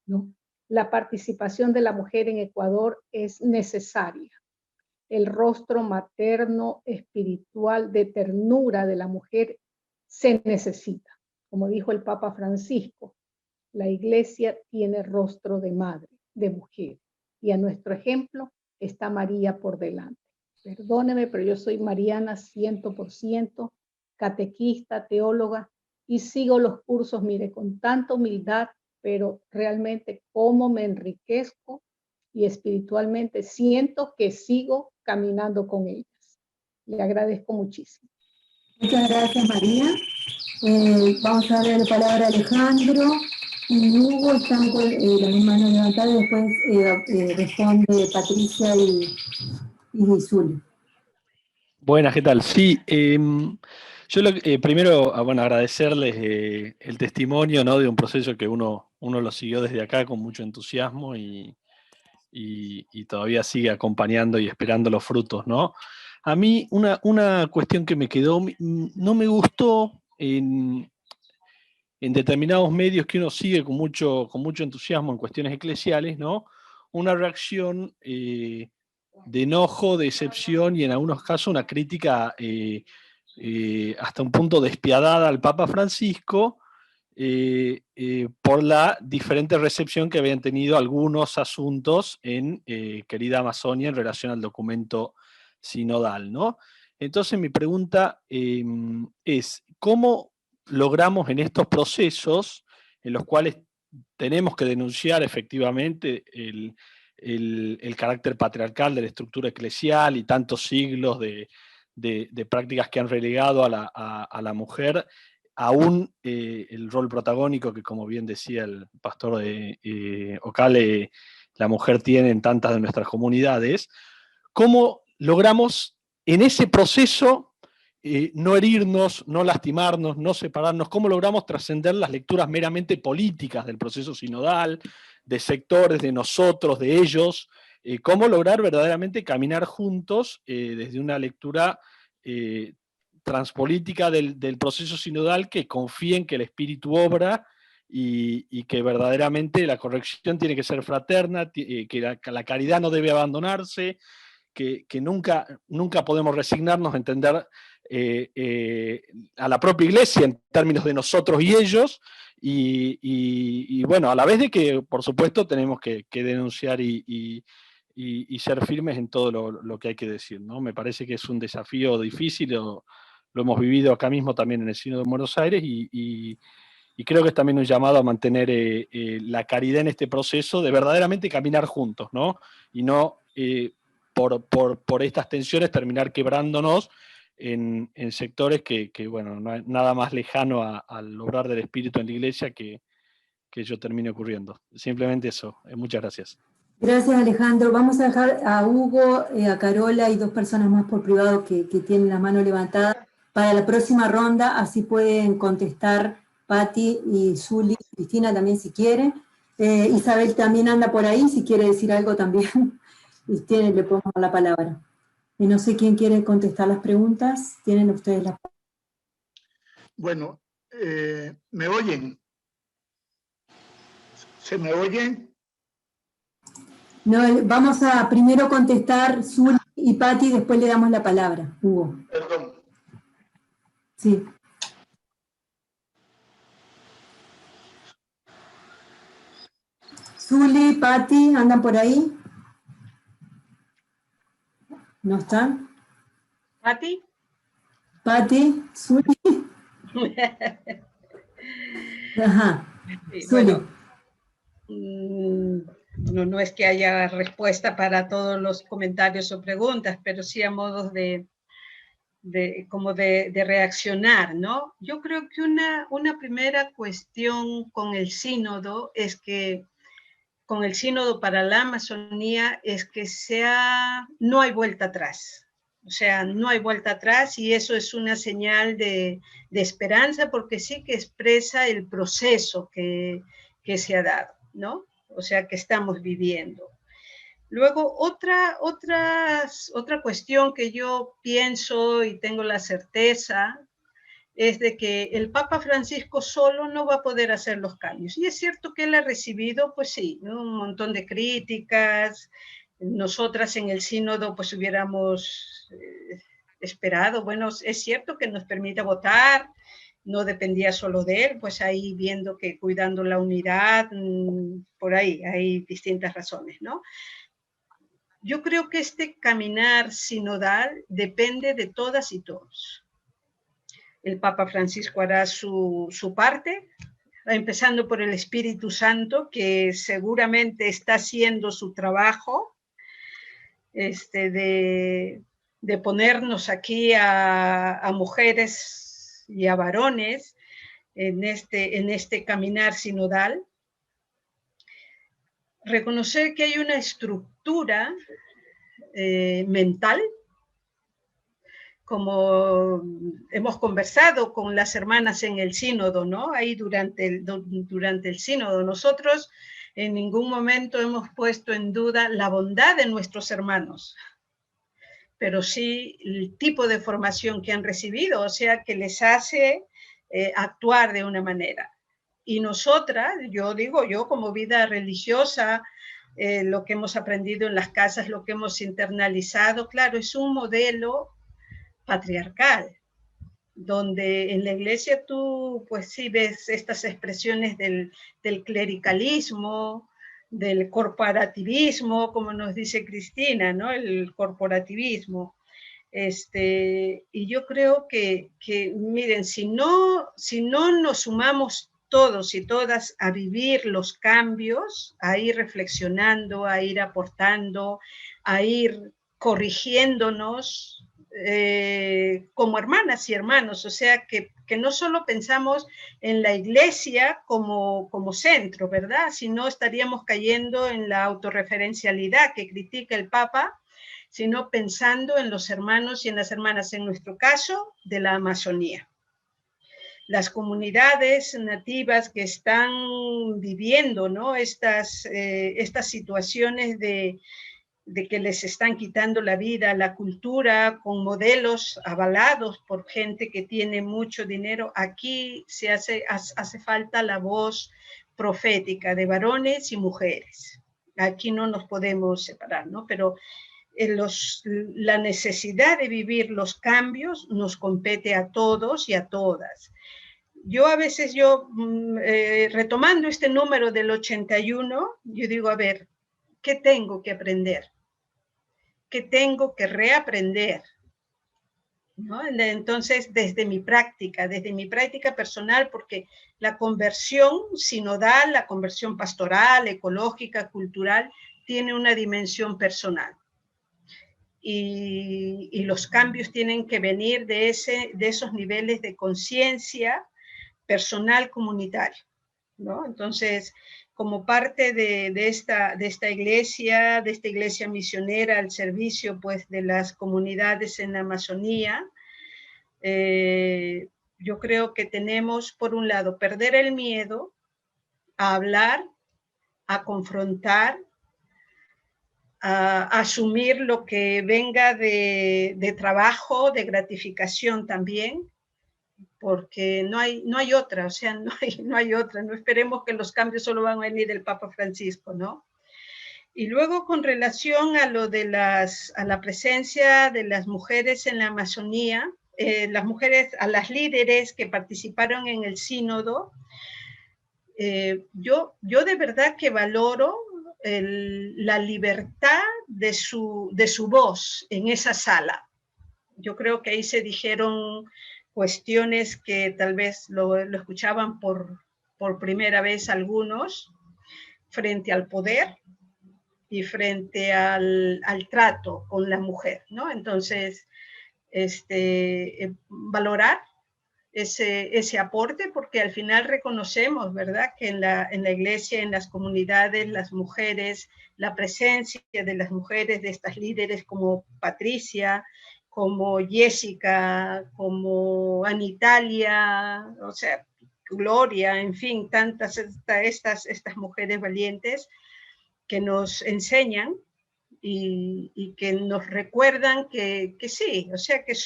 ¿no? La participación de la mujer en Ecuador es necesaria. El rostro materno, espiritual, de ternura de la mujer se necesita. Como dijo el Papa Francisco, la iglesia tiene rostro de madre, de mujer. Y a nuestro ejemplo está María por delante. Perdóneme, pero yo soy mariana 100%, catequista, teóloga, y sigo los cursos, mire, con tanta humildad, pero realmente cómo me enriquezco y espiritualmente siento que sigo caminando con ellas. Le agradezco muchísimo. Muchas gracias, María. Vamos a darle la palabra a Alejandro y Hugo. Están con las manos levantadas, después responde Patricia y Zuli. Buenas, ¿qué tal? Sí, yo primero, bueno, agradecerles el testimonio, ¿no? De un proceso que uno lo siguió desde acá con mucho entusiasmo y todavía sigue acompañando y esperando los frutos, ¿no? A mí una cuestión que me quedó, no me gustó en determinados medios que uno sigue con mucho entusiasmo en cuestiones eclesiales, ¿no? Una reacción de enojo, de decepción y en algunos casos una crítica hasta un punto despiadada al Papa Francisco por la diferente recepción que habían tenido algunos asuntos en Querida Amazonia en relación al documento sinodal, ¿no? Entonces mi pregunta es, ¿cómo logramos en estos procesos en los cuales tenemos que denunciar efectivamente el carácter patriarcal de la estructura eclesial y tantos siglos de prácticas que han relegado a la mujer, aún el rol protagónico que, como bien decía el pastor Ocale, la mujer tiene en tantas de nuestras comunidades? ¿Cómo logramos en ese proceso no herirnos, no lastimarnos, no separarnos? ¿Cómo logramos trascender las lecturas meramente políticas del proceso sinodal, de sectores, de nosotros, de ellos? ¿Cómo lograr verdaderamente caminar juntos desde una lectura transpolítica del proceso sinodal que confíe en que el Espíritu obra y que verdaderamente la corrección tiene que ser fraterna, que la caridad no debe abandonarse, que nunca podemos resignarnos a entender a la propia Iglesia en términos de nosotros y ellos, y bueno, a la vez de que, por supuesto, tenemos que denunciar y ser firmes en todo lo que hay que decir, ¿no? Me parece que es un desafío difícil, lo hemos vivido acá mismo también en el Sínodo de Buenos Aires, y creo que es también un llamado a mantener la caridad en este proceso de verdaderamente caminar juntos, ¿no? Y no por estas tensiones terminar quebrándonos en sectores que bueno, no hay nada más lejano al obrar del Espíritu en la Iglesia que ello termine ocurriendo. Simplemente eso. Muchas gracias. Gracias, Alejandro. Vamos a dejar a Hugo, a Carola y 2 personas más por privado que tienen la mano levantada para la próxima ronda, así pueden contestar Pati y Zuli, Cristina también si quiere. Isabel también anda por ahí, si quiere decir algo también. Le pongo la palabra. Y no sé quién quiere contestar las preguntas. Tienen ustedes las palabras. Bueno, ¿me oyen? ¿Se me oyen? No, vamos a primero contestar Zuli y Pati, después le damos la palabra. Hugo. Perdón. Sí. Zuli, Pati, ¿andan por ahí? ¿No están? ¿Pati? Pati, Zuli. Ajá. Sí, Zuli. Bueno, no es que haya respuesta para todos los comentarios o preguntas, pero sí a modos de reaccionar, ¿no? Yo creo que una primera cuestión con el sínodo es que con el sínodo para la Amazonía es que no hay vuelta atrás. O sea, no hay vuelta atrás, y eso es una señal de esperanza, porque sí que expresa el proceso que se ha dado, ¿no? O sea, que estamos viviendo. Luego, otra cuestión que yo pienso y tengo la certeza es de que el Papa Francisco solo no va a poder hacer los cambios. Y es cierto que él ha recibido, pues sí, ¿no?, un montón de críticas. Nosotras en el sínodo pues hubiéramos esperado, bueno, es cierto que nos permite votar, no dependía solo de él, pues ahí viendo que cuidando la unidad, por ahí hay distintas razones, ¿no? Yo creo que este caminar sinodal depende de todas y todos. El Papa Francisco hará su parte, empezando por el Espíritu Santo, que seguramente está haciendo su trabajo, de ponernos aquí a mujeres y a varones en este caminar sinodal. Reconocer que hay una estructura mental, como hemos conversado con las hermanas en el sínodo, ¿no? Ahí durante el sínodo, nosotros en ningún momento hemos puesto en duda la bondad de nuestros hermanos, pero sí el tipo de formación que han recibido, o sea, que les hace actuar de una manera. Y nosotras, yo como vida religiosa, lo que hemos aprendido en las casas, lo que hemos internalizado, claro, es un modelo patriarcal, donde en la iglesia tú pues sí ves estas expresiones del clericalismo, del corporativismo, como nos dice Cristina, ¿no? El corporativismo. Y yo creo que miren, si no nos sumamos todos y todas a vivir los cambios, a ir reflexionando, a ir aportando, a ir corrigiéndonos, como hermanas y hermanos, o sea, que no solo pensamos en la iglesia como centro, ¿verdad? Sino estaríamos cayendo en la autorreferencialidad que critica el Papa, sino pensando en los hermanos y en las hermanas, en nuestro caso, de la Amazonía. Las comunidades nativas que están viviendo, ¿no?, estas situaciones de que les están quitando la vida, la cultura, con modelos avalados por gente que tiene mucho dinero. Aquí se hace falta la voz profética de varones y mujeres. Aquí no nos podemos separar, ¿no? Pero la necesidad de vivir los cambios nos compete a todos y a todas. Yo a veces, retomando este número del 81, yo digo, a ver, ¿qué tengo que aprender? ¿Qué tengo que reaprender? ¿No? Entonces, desde mi práctica personal, porque la conversión sinodal, la conversión pastoral, ecológica, cultural, tiene una dimensión personal. Y los cambios tienen que venir de esos niveles de conciencia personal comunitario, ¿no? Entonces, como parte de esta iglesia misionera al servicio pues de las comunidades en la Amazonía, yo creo que tenemos, por un lado, perder el miedo a hablar, a confrontar, a asumir lo que venga de trabajo, de gratificación también, porque no hay otra, o sea, no hay otra. No esperemos que los cambios solo van a venir del Papa Francisco, ¿no? Y luego, con relación a lo de a la presencia de las mujeres en la Amazonía, las mujeres, a las líderes que participaron en el sínodo, yo de verdad que valoro la libertad de su voz en esa sala. Yo creo que ahí se dijeron cuestiones que tal vez lo escuchaban por primera vez algunos, frente al poder y frente al trato con la mujer, ¿no? Entonces, valorar ese aporte, porque al final reconocemos, ¿verdad?, que en la iglesia, en las comunidades, las mujeres, la presencia de las mujeres, de estas líderes como Patricia, como Jessica, como Anitalia, o sea, Gloria, en fin, tantas estas mujeres valientes que nos enseñan y que nos recuerdan que sí, o sea, que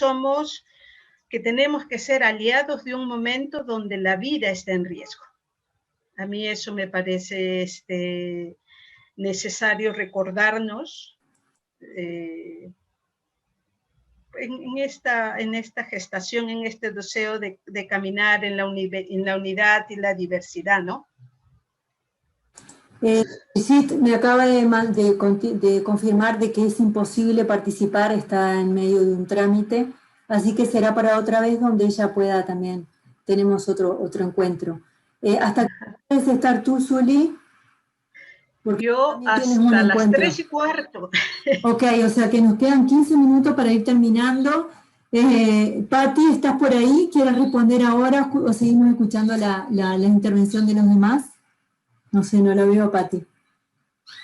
tenemos que ser aliados de un momento donde la vida está en riesgo. A mí eso me parece necesario recordarnos en esta gestación, en este deseo de caminar en la unidad y la diversidad, ¿no? Sí, me acaba de confirmar de que es imposible participar, está en medio de un trámite, así que será para otra vez donde ella pueda también, tenemos otro encuentro. ¿Hasta qué puedes estar tú, Zuli? Porque yo hasta las 3:15. Ok, o sea que nos quedan 15 minutos para ir terminando. Patti, ¿estás por ahí? ¿Quieres responder ahora o seguimos escuchando la intervención de los demás? No sé, no la veo, Patti.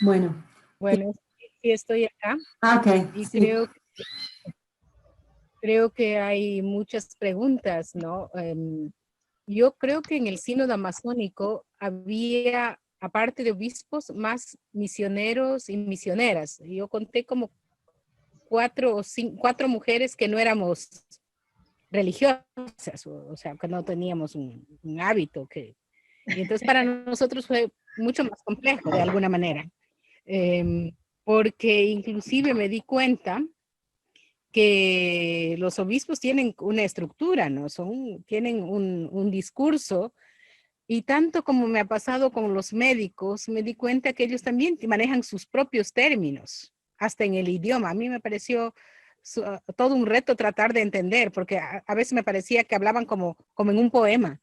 Bueno. Bueno, sí estoy acá. Ok. Y sí. creo que hay muchas preguntas, ¿no? Yo creo que en el sínodo amazónico había, aparte de obispos, más misioneros y misioneras. Yo conté como 4 mujeres que no éramos religiosas, o sea, que no teníamos un hábito. Y entonces para nosotros fue mucho más complejo de alguna manera. Porque inclusive me di cuenta que los obispos tienen una estructura, ¿no? Tienen un discurso, y tanto como me ha pasado con los médicos, me di cuenta que ellos también manejan sus propios términos, hasta en el idioma. A mí me pareció todo un reto tratar de entender, porque a veces me parecía que hablaban como en un poema,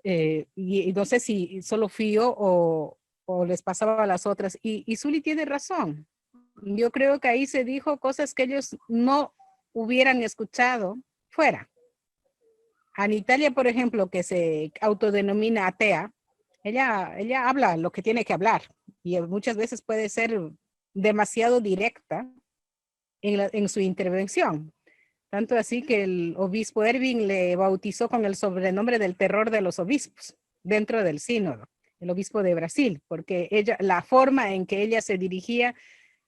y no sé si solo fui yo o les pasaba a las otras, y Zuli tiene razón. Yo creo que ahí se dijo cosas que ellos no hubieran escuchado fuera. Anitalia, por ejemplo, que se autodenomina atea, ella habla lo que tiene que hablar, y muchas veces puede ser demasiado directa en su intervención. Tanto así que el obispo Erwin le bautizó con el sobrenombre del terror de los obispos dentro del sínodo, el obispo de Brasil, porque la forma en que ella se dirigía,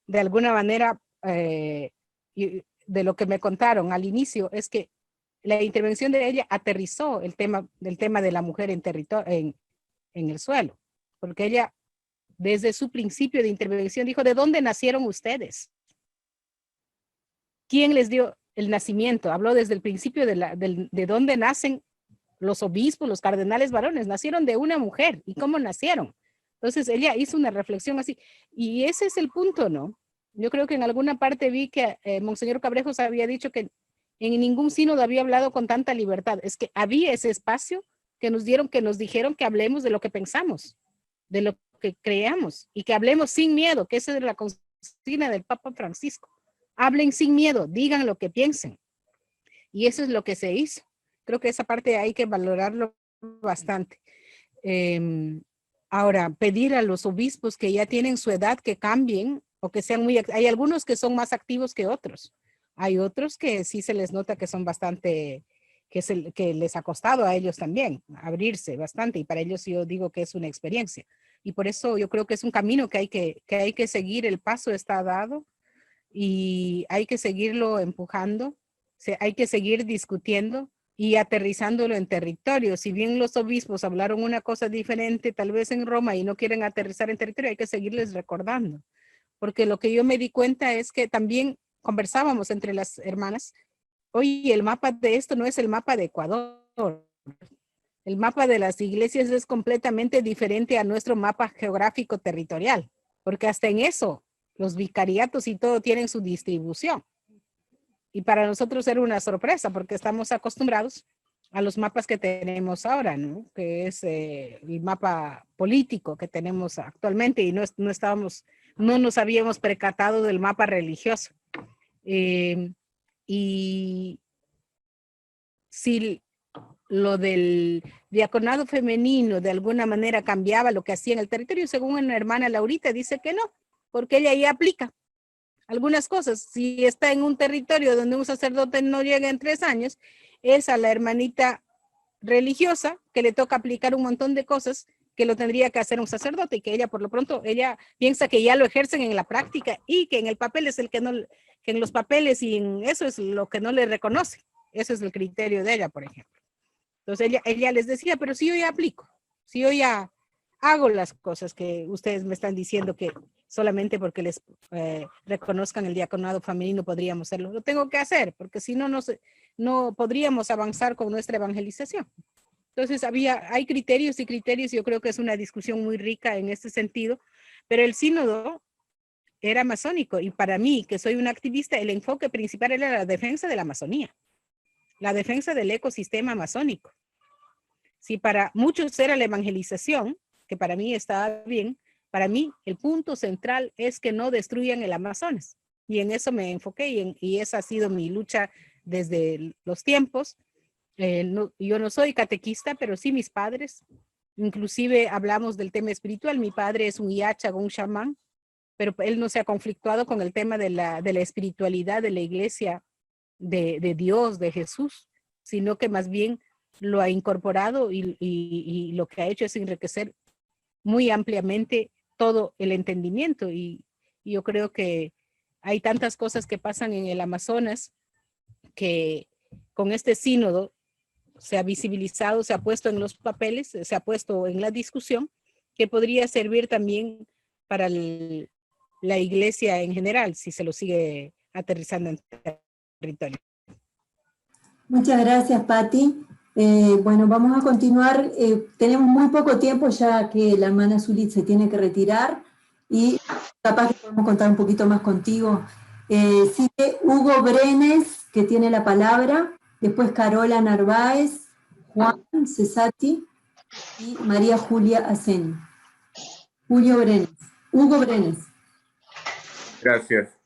de alguna manera, de lo que me contaron al inicio, es que la intervención de ella aterrizó el tema de la mujer en el suelo, porque ella desde su principio de intervención dijo: ¿de dónde nacieron ustedes? ¿Quién les dio el nacimiento? Habló desde el principio de dónde nacen los obispos, los cardenales varones. Nacieron de una mujer. ¿Y cómo nacieron? Entonces ella hizo una reflexión así. Y ese es el punto, ¿no? Yo creo que en alguna parte vi que Monseñor Cabrejos había dicho que en ningún sínodo había hablado con tanta libertad. Es que había ese espacio que nos dijeron que hablemos de lo que pensamos, de lo que creamos, y que hablemos sin miedo, que esa es la consigna del Papa Francisco. Hablen sin miedo, digan lo que piensen. Y eso es lo que se hizo. Creo que esa parte hay que valorarlo bastante. Ahora, pedir a los obispos que ya tienen su edad que cambien, o que sean hay algunos que son más activos que otros. Hay otros que sí se les nota que son bastante, que les ha costado a ellos también abrirse bastante, y para ellos yo digo que es una experiencia. Y por eso yo creo que es un camino que hay que seguir. El paso está dado y hay que seguirlo empujando, hay que seguir discutiendo y aterrizándolo en territorio. Si bien los obispos hablaron una cosa diferente tal vez en Roma y no quieren aterrizar en territorio, hay que seguirles recordando. Porque lo que yo me di cuenta es que también conversábamos entre las hermanas: oye, el mapa de esto no es el mapa de Ecuador. El mapa de las iglesias es completamente diferente a nuestro mapa geográfico territorial, porque hasta en eso los vicariatos y todo tienen su distribución. Y para nosotros era una sorpresa, porque estamos acostumbrados a los mapas que tenemos ahora, ¿no? Que es el mapa político que tenemos actualmente, y no nos habíamos percatado del mapa religioso. Y si lo del diaconado femenino de alguna manera cambiaba lo que hacía en el territorio, según una hermana Laurita dice que no, porque ella ya aplica algunas cosas. Si está en un territorio donde un sacerdote no llega en 3 años, es a la hermanita religiosa que le toca aplicar un montón de cosas que lo tendría que hacer un sacerdote y que ella por lo pronto, ella piensa que ya lo ejercen en la práctica y que en el papel es el que no, que en los papeles y en eso es lo que no le reconoce. Ese es el criterio de ella, por ejemplo. Entonces ella les decía, pero si yo ya aplico, si yo ya hago las cosas que ustedes me están diciendo que solamente porque les reconozcan el diaconado femenino podríamos hacerlo, lo tengo que hacer, porque si no, no podríamos avanzar con nuestra evangelización. Entonces hay criterios y criterios, yo creo que es una discusión muy rica en este sentido, pero el sínodo era masónico y para mí, que soy una activista, el enfoque principal era la defensa de la Amazonía, la defensa del ecosistema amazónico. Si para muchos era la evangelización, que para mí estaba bien, para mí el punto central es que no destruyan el Amazonas. Y en eso me enfoqué y esa ha sido mi lucha desde los tiempos. Yo no soy catequista, pero sí mis padres. Inclusive hablamos del tema espiritual. Mi padre es un yacha, un chamán, pero él no se ha conflictuado con el tema de la espiritualidad de la iglesia, de Dios, de Jesús, sino que más bien lo ha incorporado y lo que ha hecho es enriquecer muy ampliamente todo el entendimiento. Y yo creo que hay tantas cosas que pasan en el Amazonas que con este sínodo se ha visibilizado, se ha puesto en los papeles, se ha puesto en la discusión, que podría servir también para la iglesia en general, si se lo sigue aterrizando en territorio. Muchas gracias, Patti. Bueno, vamos a continuar. Tenemos muy poco tiempo ya que la hermana Zulit se tiene que retirar y capaz que podemos contar un poquito más contigo. Sigue Hugo Brenes, que tiene la palabra, después Carola Narváez, Juan Cesati y María Julia Aceni. Hugo Brenes.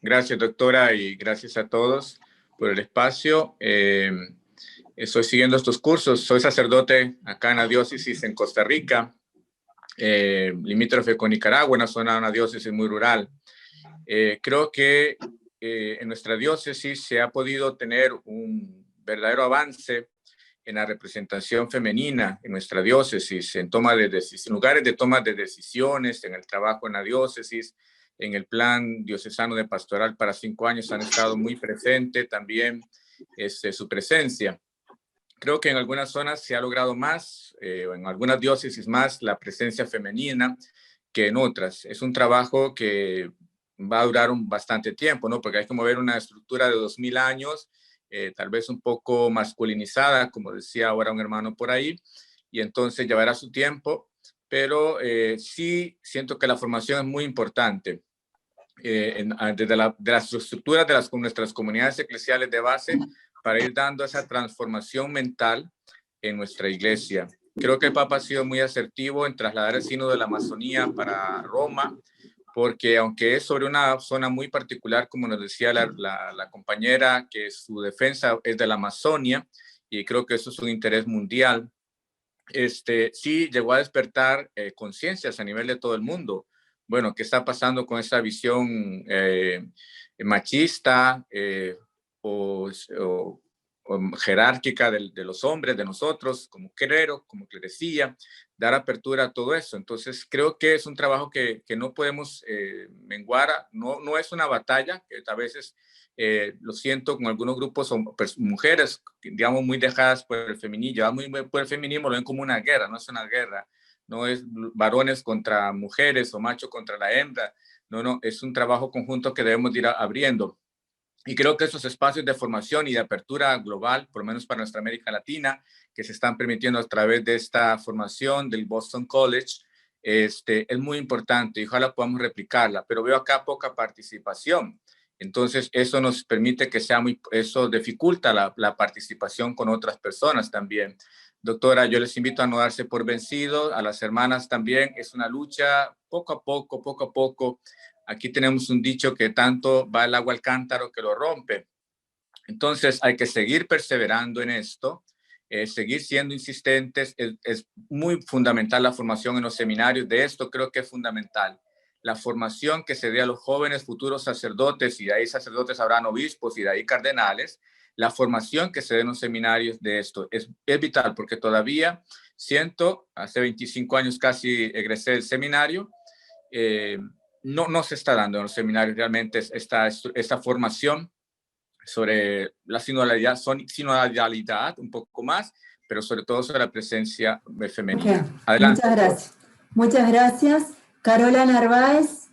Gracias doctora y gracias a todos por el espacio. Estoy siguiendo estos cursos, soy sacerdote acá en la diócesis en Costa Rica, limítrofe con Nicaragua, una diócesis muy rural. Creo que en nuestra diócesis se ha podido tener un verdadero avance en la representación femenina en nuestra diócesis, en lugares de toma de decisiones, en el trabajo en la diócesis, en el plan diocesano de pastoral para 5 años han estado muy presente también su presencia. Creo que en algunas zonas se ha logrado más, en algunas diócesis más, la presencia femenina que en otras. Es un trabajo que va a durar bastante tiempo, ¿no? Porque hay que mover una estructura de 2000 años, tal vez un poco masculinizada, como decía ahora un hermano por ahí, y entonces llevará su tiempo, pero sí siento que la formación es muy importante. Desde las estructuras de nuestras comunidades eclesiales de base, para ir dando esa transformación mental en nuestra iglesia. Creo que el Papa ha sido muy asertivo en trasladar el sínodo de la Amazonía para Roma, porque aunque es sobre una zona muy particular, como nos decía la compañera, que su defensa es de la Amazonia, y creo que eso es un interés mundial, sí llegó a despertar conciencias a nivel de todo el mundo. Bueno, ¿qué está pasando con esa visión machista o jerárquica de los hombres, de nosotros, como clero, como clerecía, dar apertura a todo eso? Entonces, creo que es un trabajo que no podemos menguar. No es una batalla, que a veces lo siento con algunos grupos o mujeres, digamos, muy dejadas por el feminismo, por el feminismo lo ven como una guerra. No es una guerra, no es varones contra mujeres o macho contra la hembra, no, es un trabajo conjunto que debemos ir abriendo. Y creo que esos espacios de formación y de apertura global, por lo menos para nuestra América Latina, que se están permitiendo a través de esta formación del Boston College, es muy importante y ojalá podamos replicarla, pero veo acá poca participación. Entonces, eso nos permite que eso dificulta la participación con otras personas también. Doctora, yo les invito a no darse por vencidos, a las hermanas también, es una lucha poco a poco. Aquí tenemos un dicho que tanto va el agua al cántaro que lo rompe. Entonces hay que seguir perseverando en esto, seguir siendo insistentes. Es muy fundamental la formación en los seminarios. De esto creo que es fundamental. La formación que se dé a los jóvenes futuros sacerdotes, y de ahí sacerdotes habrán obispos y de ahí cardenales, la formación que se dé en los seminarios de esto. Es vital porque todavía siento, hace 25 años casi egresé del seminario, no se está dando en los seminarios realmente esta formación sobre la sinodalidad, un poco más, pero sobre todo sobre la presencia femenina. Okay. Adelante. Muchas gracias. Muchas gracias. Carola Narváez.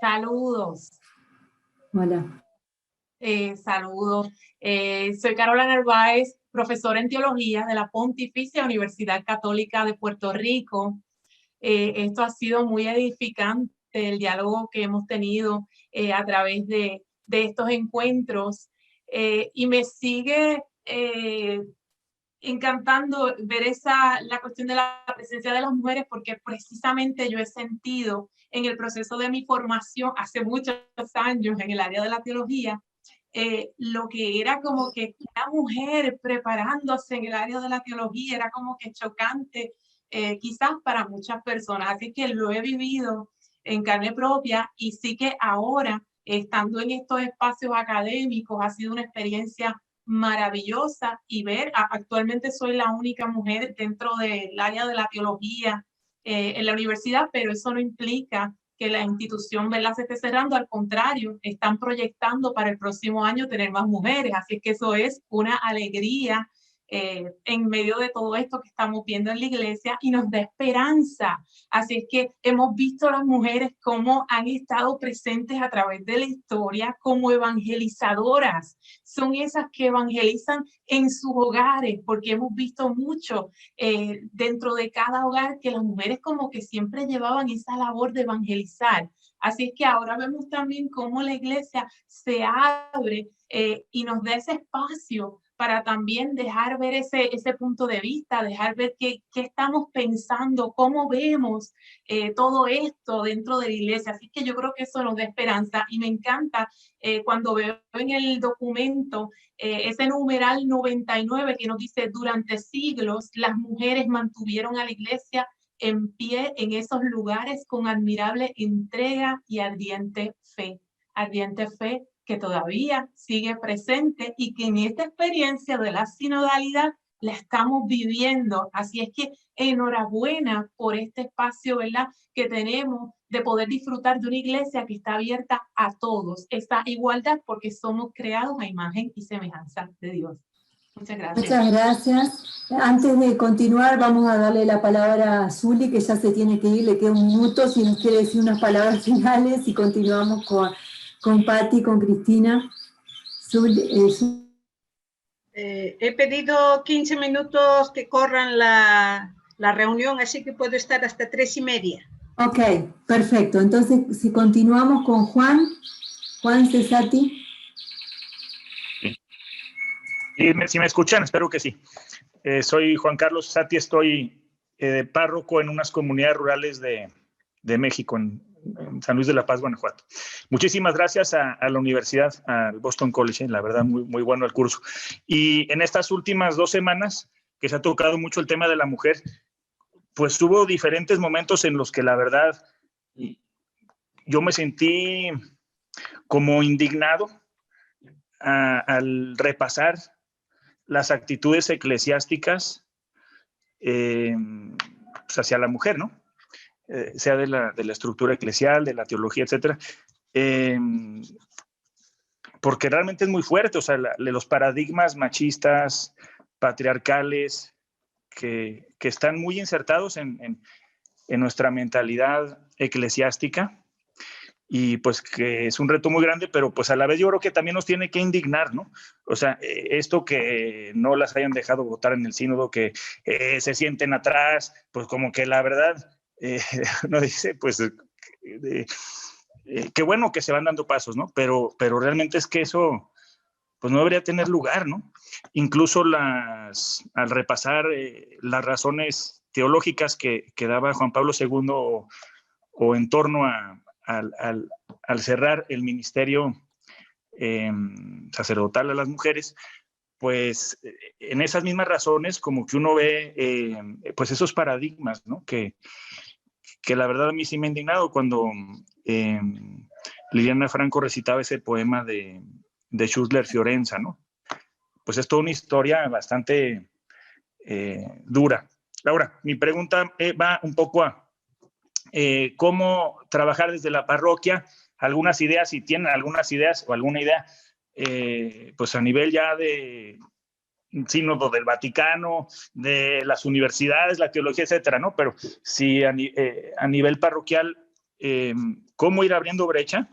Saludos. Hola. Saludos. Soy Carola Narváez, profesora en teología de la Pontificia Universidad Católica de Puerto Rico. Esto ha sido muy edificante, el diálogo que hemos tenido a través de estos encuentros, y me sigue encantando ver la cuestión de la presencia de las mujeres, porque precisamente yo he sentido en el proceso de mi formación hace muchos años en el área de la teología, lo que era como que una mujer preparándose en el área de la teología era como que chocante, quizás para muchas personas. Así que lo he vivido en carne propia, y sí que ahora, estando en estos espacios académicos, ha sido una experiencia maravillosa, y ver, actualmente soy la única mujer dentro del área de la teología en la universidad, pero eso no implica que la institución, ¿verdad?, se esté cerrando. Al contrario, están proyectando para el próximo año tener más mujeres, así que eso es una alegría en medio de todo esto que estamos viendo en la iglesia, y nos da esperanza. Así es que hemos visto a las mujeres cómo han estado presentes a través de la historia como evangelizadoras. Son esas que evangelizan en sus hogares, porque hemos visto mucho dentro de cada hogar que las mujeres como que siempre llevaban esa labor de evangelizar. Así es que ahora vemos también cómo la iglesia se abre y nos da ese espacio para también dejar ver ese punto de vista, dejar ver qué estamos pensando, cómo vemos todo esto dentro de la iglesia. Así que yo creo que eso nos da esperanza, y me encanta cuando veo en el documento ese numeral 99 que nos dice: durante siglos las mujeres mantuvieron a la iglesia en pie en esos lugares con admirable entrega y ardiente fe que todavía sigue presente, y que en esta experiencia de la sinodalidad la estamos viviendo. Así es que enhorabuena por este espacio, ¿verdad?, que tenemos de poder disfrutar de una iglesia que está abierta a todos, esta igualdad, porque somos creados a imagen y semejanza de Dios. Muchas gracias. Muchas gracias. Antes de continuar, vamos a darle la palabra a Zuli, que ya se tiene que ir, le queda un minuto, si nos quiere decir unas palabras finales, y continuamos con Patti, con Cristina. He pedido 15 minutos que corran la reunión, así que puedo estar hasta 3:30. Ok, perfecto. Entonces, si continuamos con Juan Cesati. Si me escuchan, espero que sí. Soy Juan Carlos Cesati, estoy párroco en unas comunidades rurales de México, en San Luis de la Paz, Guanajuato. Muchísimas gracias a la universidad, al Boston College, la verdad muy, muy bueno el curso. Y en estas últimas 2 semanas que se ha tocado mucho el tema de la mujer, pues hubo diferentes momentos en los que la verdad yo me sentí como indignado al repasar las actitudes eclesiásticas pues hacia la mujer, ¿no? Sea de la estructura eclesial, de la teología, etcétera, porque realmente es muy fuerte, o sea, los paradigmas machistas, patriarcales, que están muy insertados en nuestra mentalidad eclesiástica, y pues que es un reto muy grande, pero pues a la vez yo creo que también nos tiene que indignar, ¿no? O sea, esto que no las hayan dejado votar en el sínodo, que se sienten atrás, pues como que la verdad... uno dice, pues, qué bueno que se van dando pasos, ¿no? Pero realmente es que eso, pues, no debería tener lugar, ¿no? Incluso al repasar las razones teológicas que daba Juan Pablo II o en torno al cerrar el ministerio sacerdotal a las mujeres, pues en esas mismas razones como que uno ve pues esos paradigmas, ¿no? Que la verdad a mí sí me ha indignado cuando Liliana Franco recitaba ese poema de Schussler Fiorenza, ¿no? Pues es toda una historia bastante dura. Laura, mi pregunta va un poco a cómo trabajar desde la parroquia, algunas ideas, si tienen algunas ideas o alguna idea, pues a nivel ya de sínodo del Vaticano, de las universidades, la teología, etcétera, ¿no? Pero si a nivel parroquial, ¿cómo ir abriendo brecha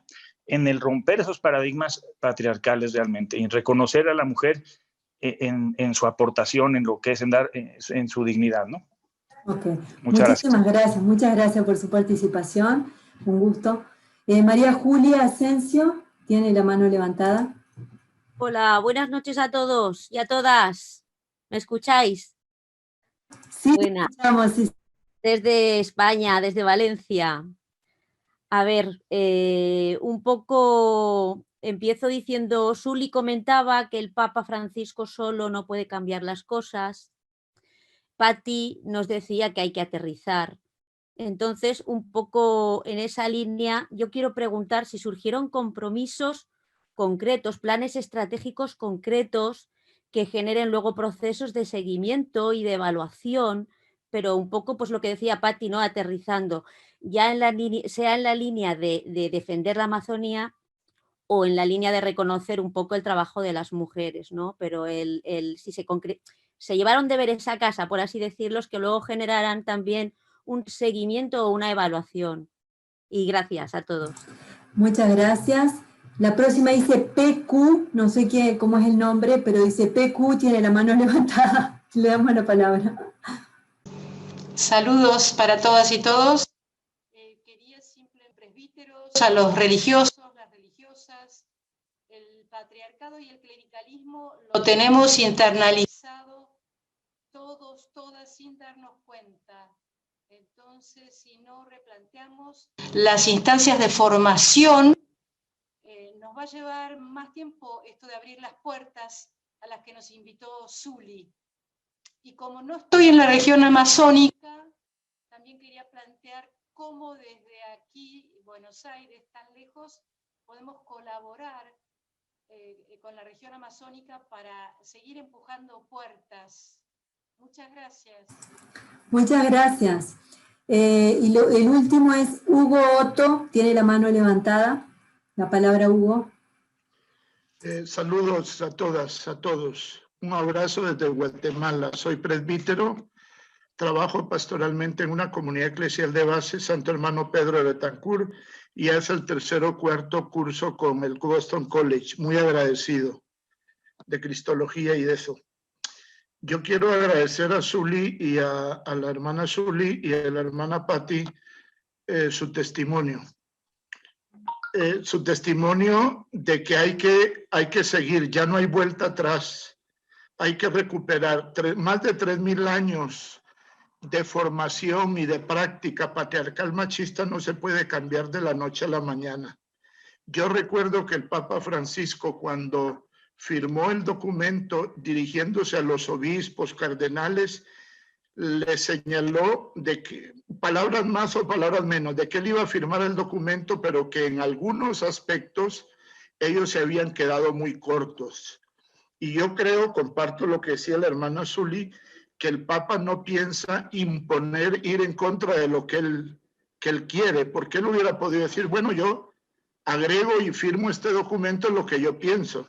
en el romper esos paradigmas patriarcales realmente y reconocer a la mujer en su aportación, en lo que es en dar, en su dignidad, ¿no? Ok, Muchísimas gracias. Muchas gracias por su participación, un gusto. María Julia Asensio, tiene la mano levantada. Hola, buenas noches a todos y a todas. ¿Me escucháis? Sí, buenas. Escuchamos, sí. Desde España, desde Valencia. A ver, un poco empiezo diciendo, Suli comentaba que el Papa Francisco solo no puede cambiar las cosas. Patti nos decía que hay que aterrizar. Entonces, un poco en esa línea, yo quiero preguntar si surgieron compromisos concretos, planes estratégicos concretos que generen luego procesos de seguimiento y de evaluación, pero un poco pues lo que decía Patti, ¿no? Aterrizando, ya en la sea en la línea de defender la Amazonía o en la línea de reconocer un poco el trabajo de las mujeres, ¿no? Pero si se llevaron deberes a casa, por así decirlos, que luego generaran también un seguimiento o una evaluación. Y gracias a todos. Muchas gracias. La próxima dice PQ, no sé cómo es el nombre, pero dice PQ, tiene la mano levantada. Le damos la palabra. Saludos para todas y todos. Quería simplemente presbíteros, a los religiosos, las religiosas. El patriarcado y el clericalismo lo tenemos internalizado todos, todas, sin darnos cuenta. Entonces, si no replanteamos las instancias de formación, nos va a llevar más tiempo esto de abrir las puertas a las que nos invitó Zuli. Y como no estoy en la región amazónica, también quería plantear cómo desde aquí, Buenos Aires, tan lejos, podemos colaborar con la región amazónica para seguir empujando puertas. Muchas gracias. Muchas gracias. Y el último es Hugo Otto, tiene la mano levantada. La palabra, Hugo. Saludos a todas, a todos. Un abrazo desde Guatemala. Soy presbítero, trabajo pastoralmente en una comunidad eclesial de base, Santo Hermano Pedro de Betancourt, y es el tercer o cuarto curso con el Boston College. Muy agradecido de Cristología y de eso. Yo quiero agradecer a Zuli y a la hermana Zuli y a la hermana Patti su testimonio. Su testimonio de que hay que seguir, ya no hay vuelta atrás. Hay que recuperar más de 3.000 años de formación y de práctica patriarcal machista. No se puede cambiar de la noche a la mañana. Yo recuerdo que el Papa Francisco, cuando firmó el documento dirigiéndose a los obispos, cardenales, le señaló de que, palabras más o palabras menos, de que él iba a firmar el documento, pero que en algunos aspectos ellos se habían quedado muy cortos. Y yo creo, comparto lo que decía la hermana Zuli, que el Papa no piensa imponer, ir en contra de lo que él quiere, porque él hubiera podido decir, bueno, yo agrego y firmo este documento lo que yo pienso.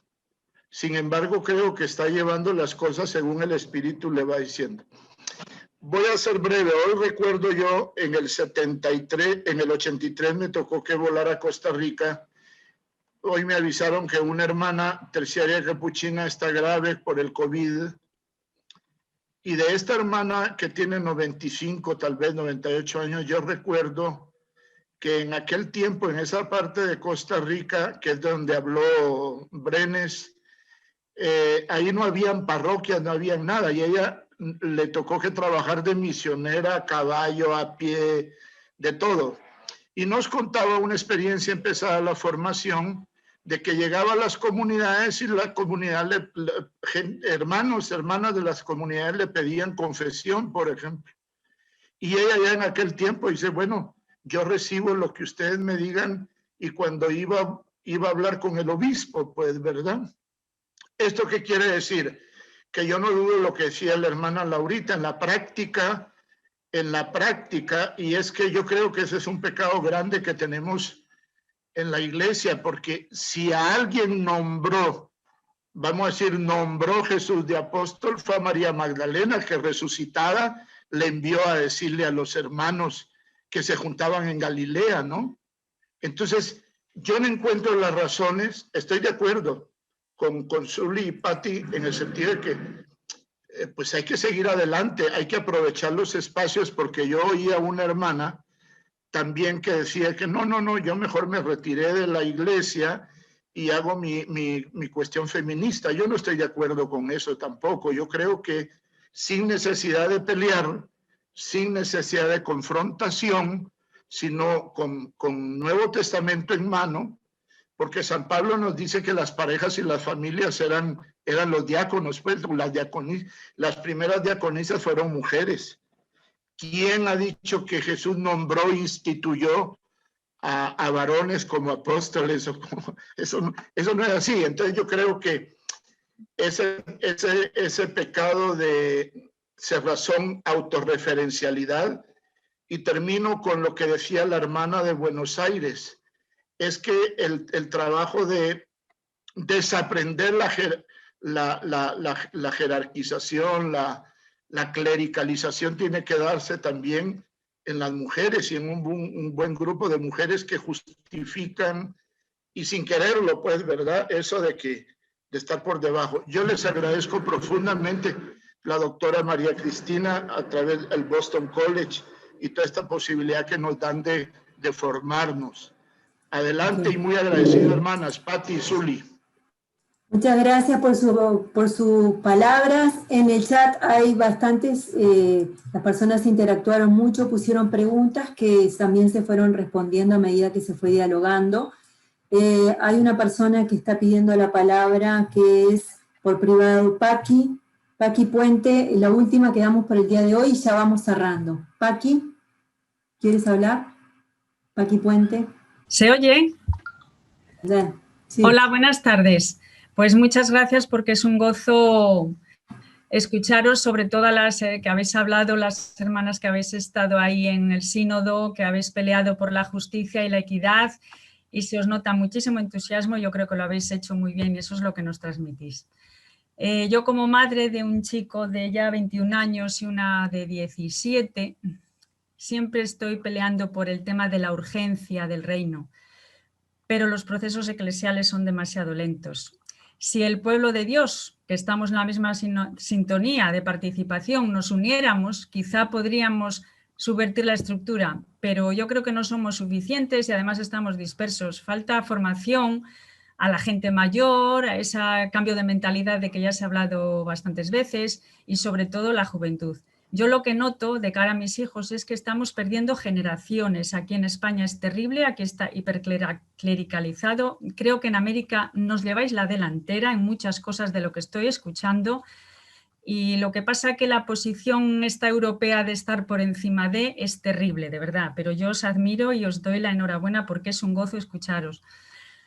Sin embargo, creo que está llevando las cosas según el Espíritu le va diciendo. Voy a ser breve. Hoy recuerdo yo en el 83 me tocó que volar a Costa Rica. Hoy me avisaron que una hermana terciaria capuchina está grave por el COVID. Y de esta hermana que tiene 95, tal vez 98 años, yo recuerdo que en aquel tiempo, en esa parte de Costa Rica, que es donde habló Brenes, ahí no habían parroquias, no había nada, y ella le tocó que trabajar de misionera, a caballo, a pie, de todo. Y nos contaba una experiencia empezada la formación, de que llegaba a las comunidades y la comunidad, hermanos, hermanas de las comunidades le pedían confesión, por ejemplo. Y ella ya en aquel tiempo dice, bueno, yo recibo lo que ustedes me digan, y cuando iba iba a hablar con el obispo, pues, ¿verdad? ¿Esto qué quiere decir? Que yo no dudo lo que decía la hermana Laurita, en la práctica, y es que yo creo que ese es un pecado grande que tenemos en la iglesia, porque si a alguien nombró, vamos a decir, nombró Jesús de apóstol, fue a María Magdalena, que resucitada le envió a decirle a los hermanos que se juntaban en Galilea, ¿no? Entonces, yo no encuentro las razones, estoy de acuerdo con Zuli y Patti en el sentido de que pues hay que seguir adelante, hay que aprovechar los espacios, porque yo oía a una hermana también que decía que no, yo mejor me retiré de la iglesia y hago mi cuestión feminista. Yo no estoy de acuerdo con eso tampoco. Yo creo que sin necesidad de pelear, sin necesidad de confrontación, sino con Nuevo Testamento en mano, porque San Pablo nos dice que las parejas y las familias eran los diáconos, pues las primeras diaconisas fueron mujeres. ¿Quién ha dicho que Jesús nombró e instituyó a varones como apóstoles? Eso no es así. Entonces yo creo que ese pecado de cerrazón, autorreferencialidad, y termino con lo que decía la hermana de Buenos Aires, es que el trabajo de desaprender la jerarquización, la clericalización tiene que darse también en las mujeres y en un buen grupo de mujeres que justifican, y sin quererlo, pues, ¿verdad? Eso de estar por debajo. Yo les agradezco profundamente la doctora María Cristina a través del Boston College y toda esta posibilidad que nos dan de formarnos. Adelante y muy agradecido, hermanas Patti y Zuli. Muchas gracias por sus palabras. En el chat hay bastantes, las personas interactuaron mucho, pusieron preguntas que también se fueron respondiendo a medida que se fue dialogando. Hay una persona que está pidiendo la palabra, que es por privado Paqui Puente, la última que damos por el día de hoy, y ya vamos cerrando. Paqui, ¿quieres hablar? Paqui Puente. ¿Se oye? Ya, sí. Hola, buenas tardes. Pues muchas gracias, porque es un gozo escucharos, sobre todo las que habéis hablado, las hermanas que habéis estado ahí en el sínodo, que habéis peleado por la justicia y la equidad, y se os nota muchísimo entusiasmo. Yo creo que lo habéis hecho muy bien y eso es lo que nos transmitís. Yo, como madre de un chico de ya 21 años y una de 17, siempre estoy peleando por el tema de la urgencia del reino, pero los procesos eclesiales son demasiado lentos. Si el pueblo de Dios, que estamos en la misma sintonía de participación, nos uniéramos, quizá podríamos subvertir la estructura, pero yo creo que no somos suficientes y además estamos dispersos. Falta formación a la gente mayor, a ese cambio de mentalidad de que ya se ha hablado bastantes veces, y sobre todo la juventud. Yo lo que noto de cara a mis hijos es que estamos perdiendo generaciones. Aquí en España es terrible, aquí está hiperclericalizado. Creo que en América nos lleváis la delantera en muchas cosas de lo que estoy escuchando, y lo que pasa es que la posición esta europea de estar por encima de es terrible, de verdad, pero yo os admiro y os doy la enhorabuena porque es un gozo escucharos.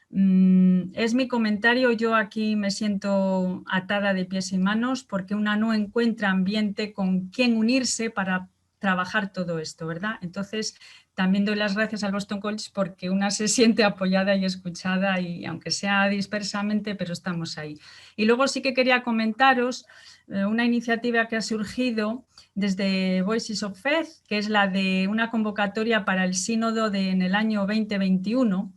Es mi comentario. Yo aquí me siento atada de pies y manos porque una no encuentra ambiente con quien unirse para trabajar todo esto, ¿verdad? Entonces también doy las gracias al Boston College porque una se siente apoyada y escuchada, y aunque sea dispersamente, pero estamos ahí. Y luego sí que quería comentaros una iniciativa que ha surgido desde Voices of Faith, que es la de una convocatoria para el sínodo en el año 2021,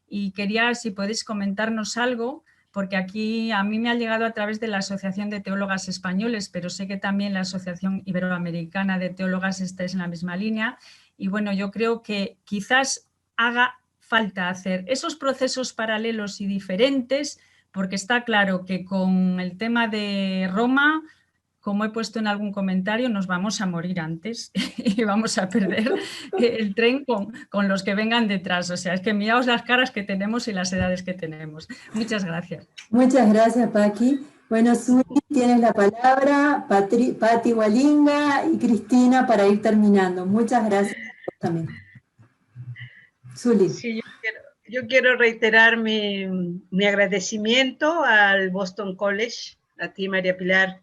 y quería, si podéis comentarnos algo, porque aquí a mí me ha llegado a través de la Asociación de Teólogas Españoles, pero sé que también la Asociación Iberoamericana de Teólogas estáis en la misma línea, y bueno, yo creo que quizás haga falta hacer esos procesos paralelos y diferentes, porque está claro que con el tema de Roma, como he puesto en algún comentario, nos vamos a morir antes y vamos a perder el tren con los que vengan detrás. O sea, es que miraos las caras que tenemos y las edades que tenemos. Muchas gracias. Muchas gracias, Paqui. Bueno, Zuli, tienes la palabra, Patti Hualinga y Cristina para ir terminando. Muchas gracias también. Zuli. Sí, Yo quiero reiterar mi agradecimiento al Boston College, a ti, María Pilar,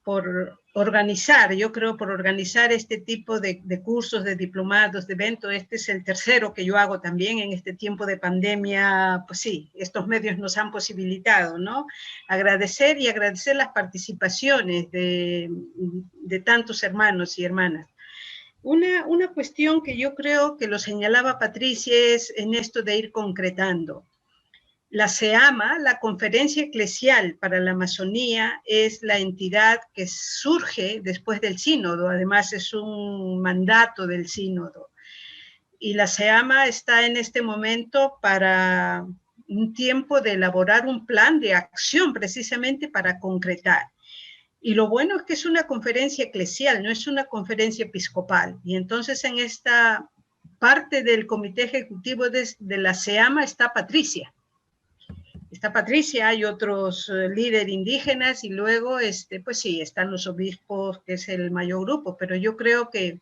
por organizar, yo creo, por organizar este tipo de cursos, de diplomados, de eventos. Este es el tercero que yo hago también en este tiempo de pandemia. Pues sí, estos medios nos han posibilitado, ¿no? Agradecer y agradecer las participaciones de tantos hermanos y hermanas. Una cuestión que yo creo que lo señalaba Patricia es en esto de ir concretando. La SEAMA, la Conferencia Eclesial para la Amazonía, es la entidad que surge después del sínodo, además es un mandato del sínodo. Y la SEAMA está en este momento para un tiempo de elaborar un plan de acción precisamente para concretar. Y lo bueno es que es una conferencia eclesial, no es una conferencia episcopal. Y entonces en esta parte del comité ejecutivo de la SEAMA está Patricia. Está Patricia, hay otros líderes indígenas y luego, pues sí, están los obispos, que es el mayor grupo, pero yo creo que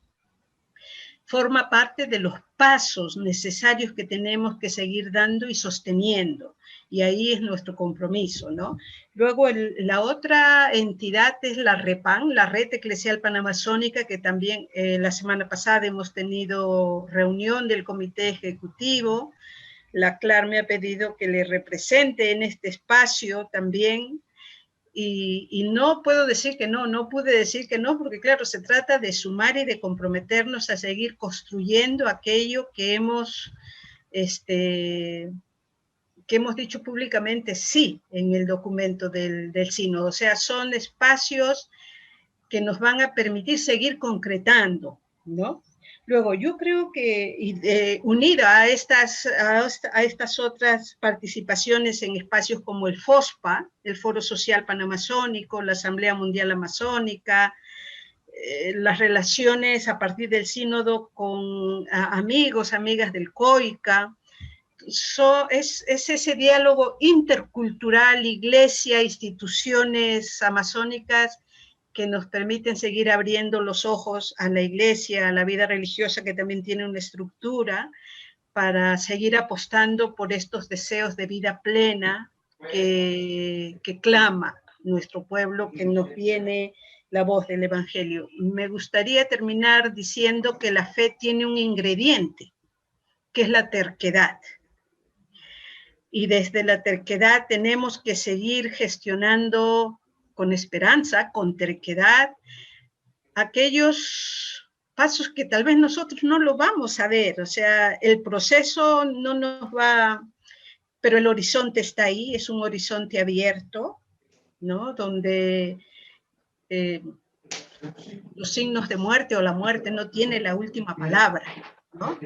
forma parte de los pasos necesarios que tenemos que seguir dando y sosteniendo. Y ahí es nuestro compromiso, ¿no? Luego la otra entidad es la REPAN, la Red Eclesial Panamazónica, que también la semana pasada hemos tenido reunión del comité ejecutivo. La CLAR me ha pedido que le represente en este espacio también, y no puedo decir que no pude decir que no, porque claro, se trata de sumar y de comprometernos a seguir construyendo aquello que hemos dicho públicamente sí en el documento del sínodo. O sea, son espacios que nos van a permitir seguir concretando, ¿no? Luego, yo creo que unida a estas otras participaciones en espacios como el FOSPA, el Foro Social Panamazónico, la Asamblea Mundial Amazónica, las relaciones a partir del sínodo con amigos, amigas del COICA, es ese diálogo intercultural, iglesia, instituciones amazónicas, que nos permiten seguir abriendo los ojos a la iglesia, a la vida religiosa, que también tiene una estructura, para seguir apostando por estos deseos de vida plena que clama nuestro pueblo, que nos viene la voz del Evangelio. Me gustaría terminar diciendo que la fe tiene un ingrediente, que es la terquedad. Y desde la terquedad tenemos que seguir gestionando con esperanza, con terquedad, aquellos pasos que tal vez nosotros no lo vamos a ver. O sea, el proceso no nos va, pero el horizonte está ahí, es un horizonte abierto, ¿no? Donde los signos de muerte o la muerte no tiene la última palabra, ¿no?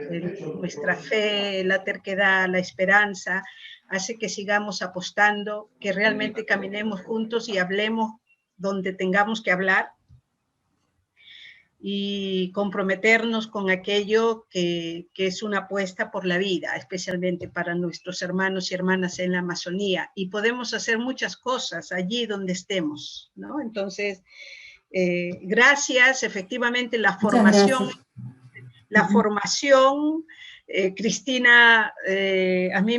Nuestra fe, la terquedad, la esperanza, hace que sigamos apostando, que realmente caminemos juntos y hablemos donde tengamos que hablar y comprometernos con aquello que es una apuesta por la vida, especialmente para nuestros hermanos y hermanas en la Amazonía. Y podemos hacer muchas cosas allí donde estemos, ¿no? Entonces, gracias, efectivamente, la formación, Cristina, a mí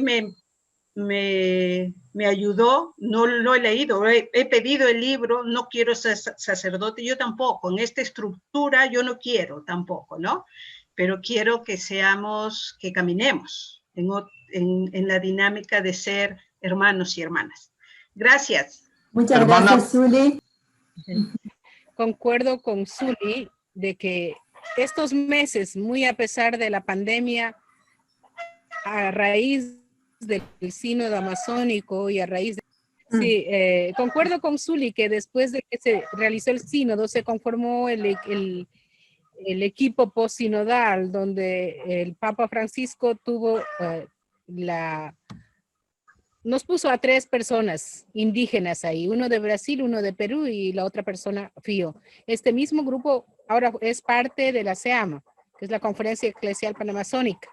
me ayudó, no lo he leído, he pedido el libro, no quiero ser sacerdote, yo tampoco, en esta estructura yo no quiero tampoco, ¿no? Pero quiero que que caminemos en la dinámica de ser hermanos y hermanas. Gracias. Muchas gracias, Zuli. Concuerdo con Zuli de que estos meses, muy a pesar de la pandemia, a raíz del sínodo amazónico y a raíz de... Sí, concuerdo con Zuli que después de que se realizó el sínodo se conformó el equipo postsinodal, donde el Papa Francisco tuvo nos puso a 3 personas indígenas ahí, uno de Brasil, uno de Perú y la otra persona Fío. Este mismo grupo ahora es parte de la SEAMA, que es la Conferencia Eclesial Panamazónica.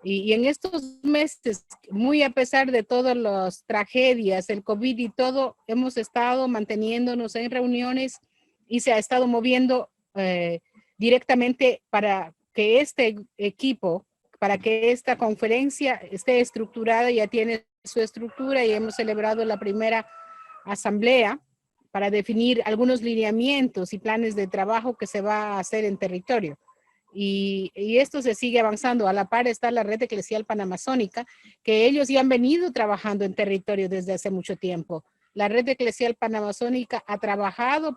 Y en estos meses, muy a pesar de todas las tragedias, el COVID y todo, hemos estado manteniéndonos en reuniones y se ha estado moviendo directamente para que este equipo para que esta conferencia esté estructurada, ya tiene su estructura y hemos celebrado la primera asamblea para definir algunos lineamientos y planes de trabajo que se va a hacer en territorio. Y esto se sigue avanzando. A la par está la Red Eclesial Panamazónica, que ellos ya han venido trabajando en territorio desde hace mucho tiempo. La Red Eclesial Panamazónica ha trabajado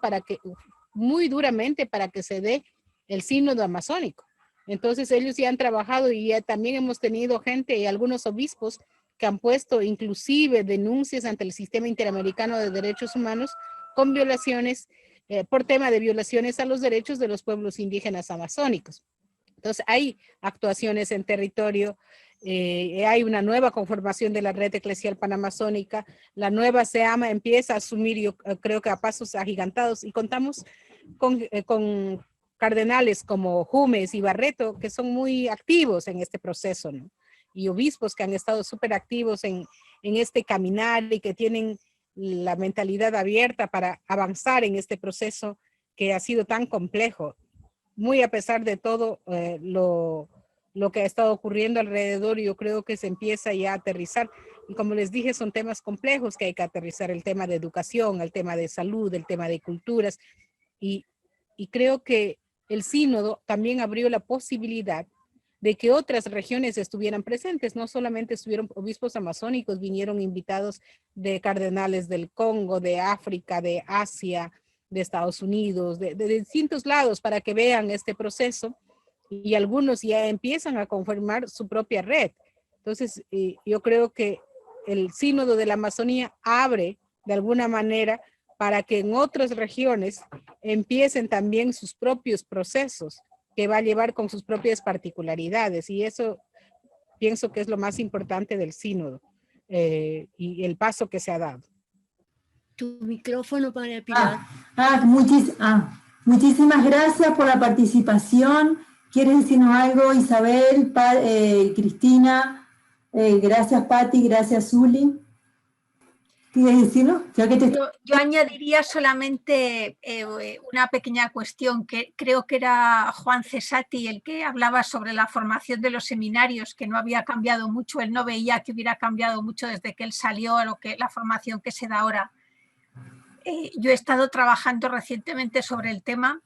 muy duramente para que se dé el sínodo amazónico. Entonces ellos ya han trabajado y ya también hemos tenido gente y algunos obispos que han puesto inclusive denuncias ante el Sistema Interamericano de Derechos Humanos con violaciones, por tema de violaciones a los derechos de los pueblos indígenas amazónicos. Entonces hay actuaciones en territorio, hay una nueva conformación de la Red Eclesial Panamazónica, la nueva SEAMA empieza a asumir, yo creo que a pasos agigantados, y contamos con cardenales como Jumes y Barreto, que son muy activos en este proceso, ¿no? Y obispos que han estado súper activos en este caminar y que tienen la mentalidad abierta para avanzar en este proceso que ha sido tan complejo, muy a pesar de todo lo que ha estado ocurriendo alrededor. Yo creo que se empieza ya a aterrizar, y como les dije, son temas complejos que hay que aterrizar: el tema de educación, el tema de salud, el tema de culturas, y creo que el sínodo también abrió la posibilidad de que otras regiones estuvieran presentes. No solamente estuvieron obispos amazónicos, vinieron invitados de cardenales del Congo, de África, de Asia, de Estados Unidos, de distintos lados, para que vean este proceso, y algunos ya empiezan a conformar su propia red. Entonces, yo creo que el sínodo de la Amazonía abre de alguna manera para que en otras regiones empiecen también sus propios procesos, que va a llevar con sus propias particularidades, y eso pienso que es lo más importante del sínodo, y el paso que se ha dado. Tu micrófono, María Pilar. Muchísimas gracias por la participación. ¿Quieres decirnos algo, Isabel, Cristina? Gracias, Patti, gracias, Zuli. ¿Quieres decirlo? Yo añadiría solamente una pequeña cuestión, que creo que era Juan Cesati el que hablaba sobre la formación de los seminarios, que no había cambiado mucho. Él no veía que hubiera cambiado mucho desde que él salió a la formación que se da ahora. Yo he estado trabajando recientemente sobre el tema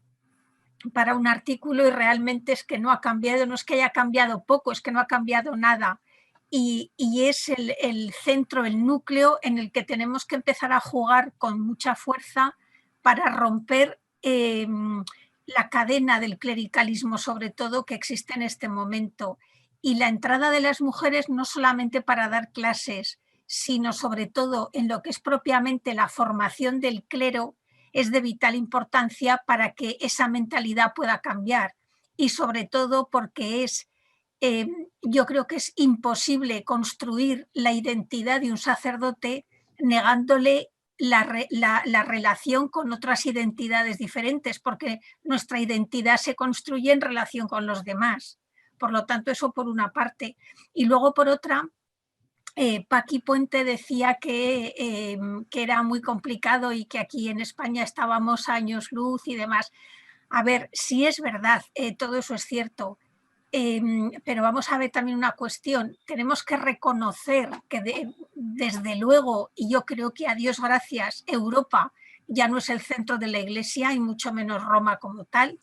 para un artículo, y realmente es que no ha cambiado, no es que haya cambiado poco, es que no ha cambiado nada. Y es el centro, el núcleo en el que tenemos que empezar a jugar con mucha fuerza para romper la cadena del clericalismo, sobre todo, que existe en este momento. Y la entrada de las mujeres no solamente para dar clases, sino sobre todo en lo que es propiamente la formación del clero, es de vital importancia para que esa mentalidad pueda cambiar. Y sobre todo porque yo creo que es imposible construir la identidad de un sacerdote negándole la relación con otras identidades diferentes, porque nuestra identidad se construye en relación con los demás. Por lo tanto, eso por una parte. Y luego por otra, Paqui Puente decía que era muy complicado y que aquí en España estábamos a años luz y demás. A ver, sí es verdad, todo eso es cierto. Pero vamos a ver también una cuestión. Tenemos que reconocer que desde luego, y yo creo que a Dios gracias, Europa ya no es el centro de la Iglesia y mucho menos Roma como tal.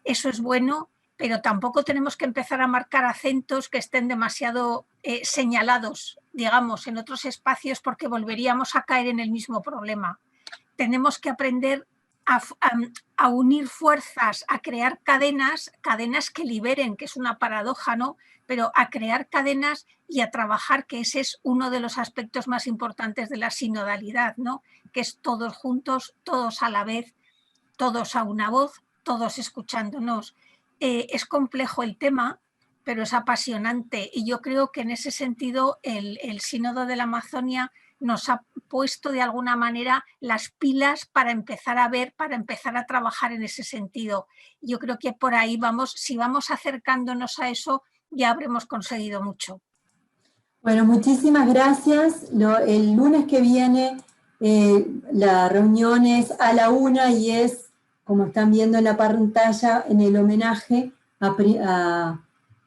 Eso es bueno, pero tampoco tenemos que empezar a marcar acentos que estén demasiado señalados, digamos, en otros espacios, porque volveríamos a caer en el mismo problema. Tenemos que aprender a unir fuerzas, a crear cadenas que liberen, que es una paradoja, ¿no? Pero a crear cadenas y a trabajar, que ese es uno de los aspectos más importantes de la sinodalidad, ¿no? Que es todos juntos, todos a la vez, todos a una voz, todos escuchándonos. Es complejo el tema, pero es apasionante, y yo creo que en ese sentido el Sínodo de la Amazonia nos ha puesto de alguna manera las pilas para empezar a ver, para empezar a trabajar en ese sentido. Yo creo que por ahí vamos, si vamos acercándonos a eso, ya habremos conseguido mucho. Bueno, muchísimas gracias. El lunes que viene la reunión es a la 1 y es, como están viendo en la pantalla, en el homenaje a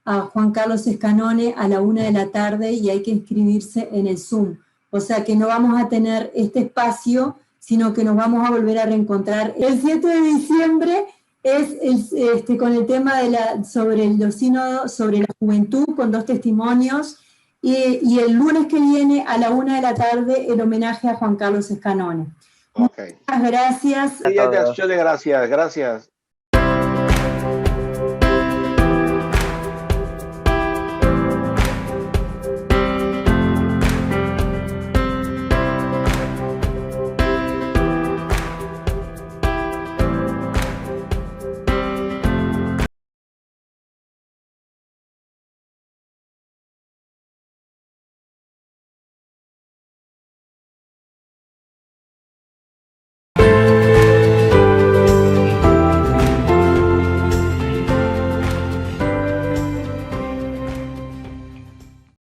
a Juan Carlos Escanone a la 1 de la tarde y hay que inscribirse en el Zoom. O sea que no vamos a tener este espacio, sino que nos vamos a volver a reencontrar. El 7 de diciembre es con el tema sobre los sínodos, sobre la juventud, con 2 testimonios, y el lunes que viene a la 1 de la tarde el homenaje a Juan Carlos Escanone. Okay. Muchas gracias. Día de acción de gracias, gracias.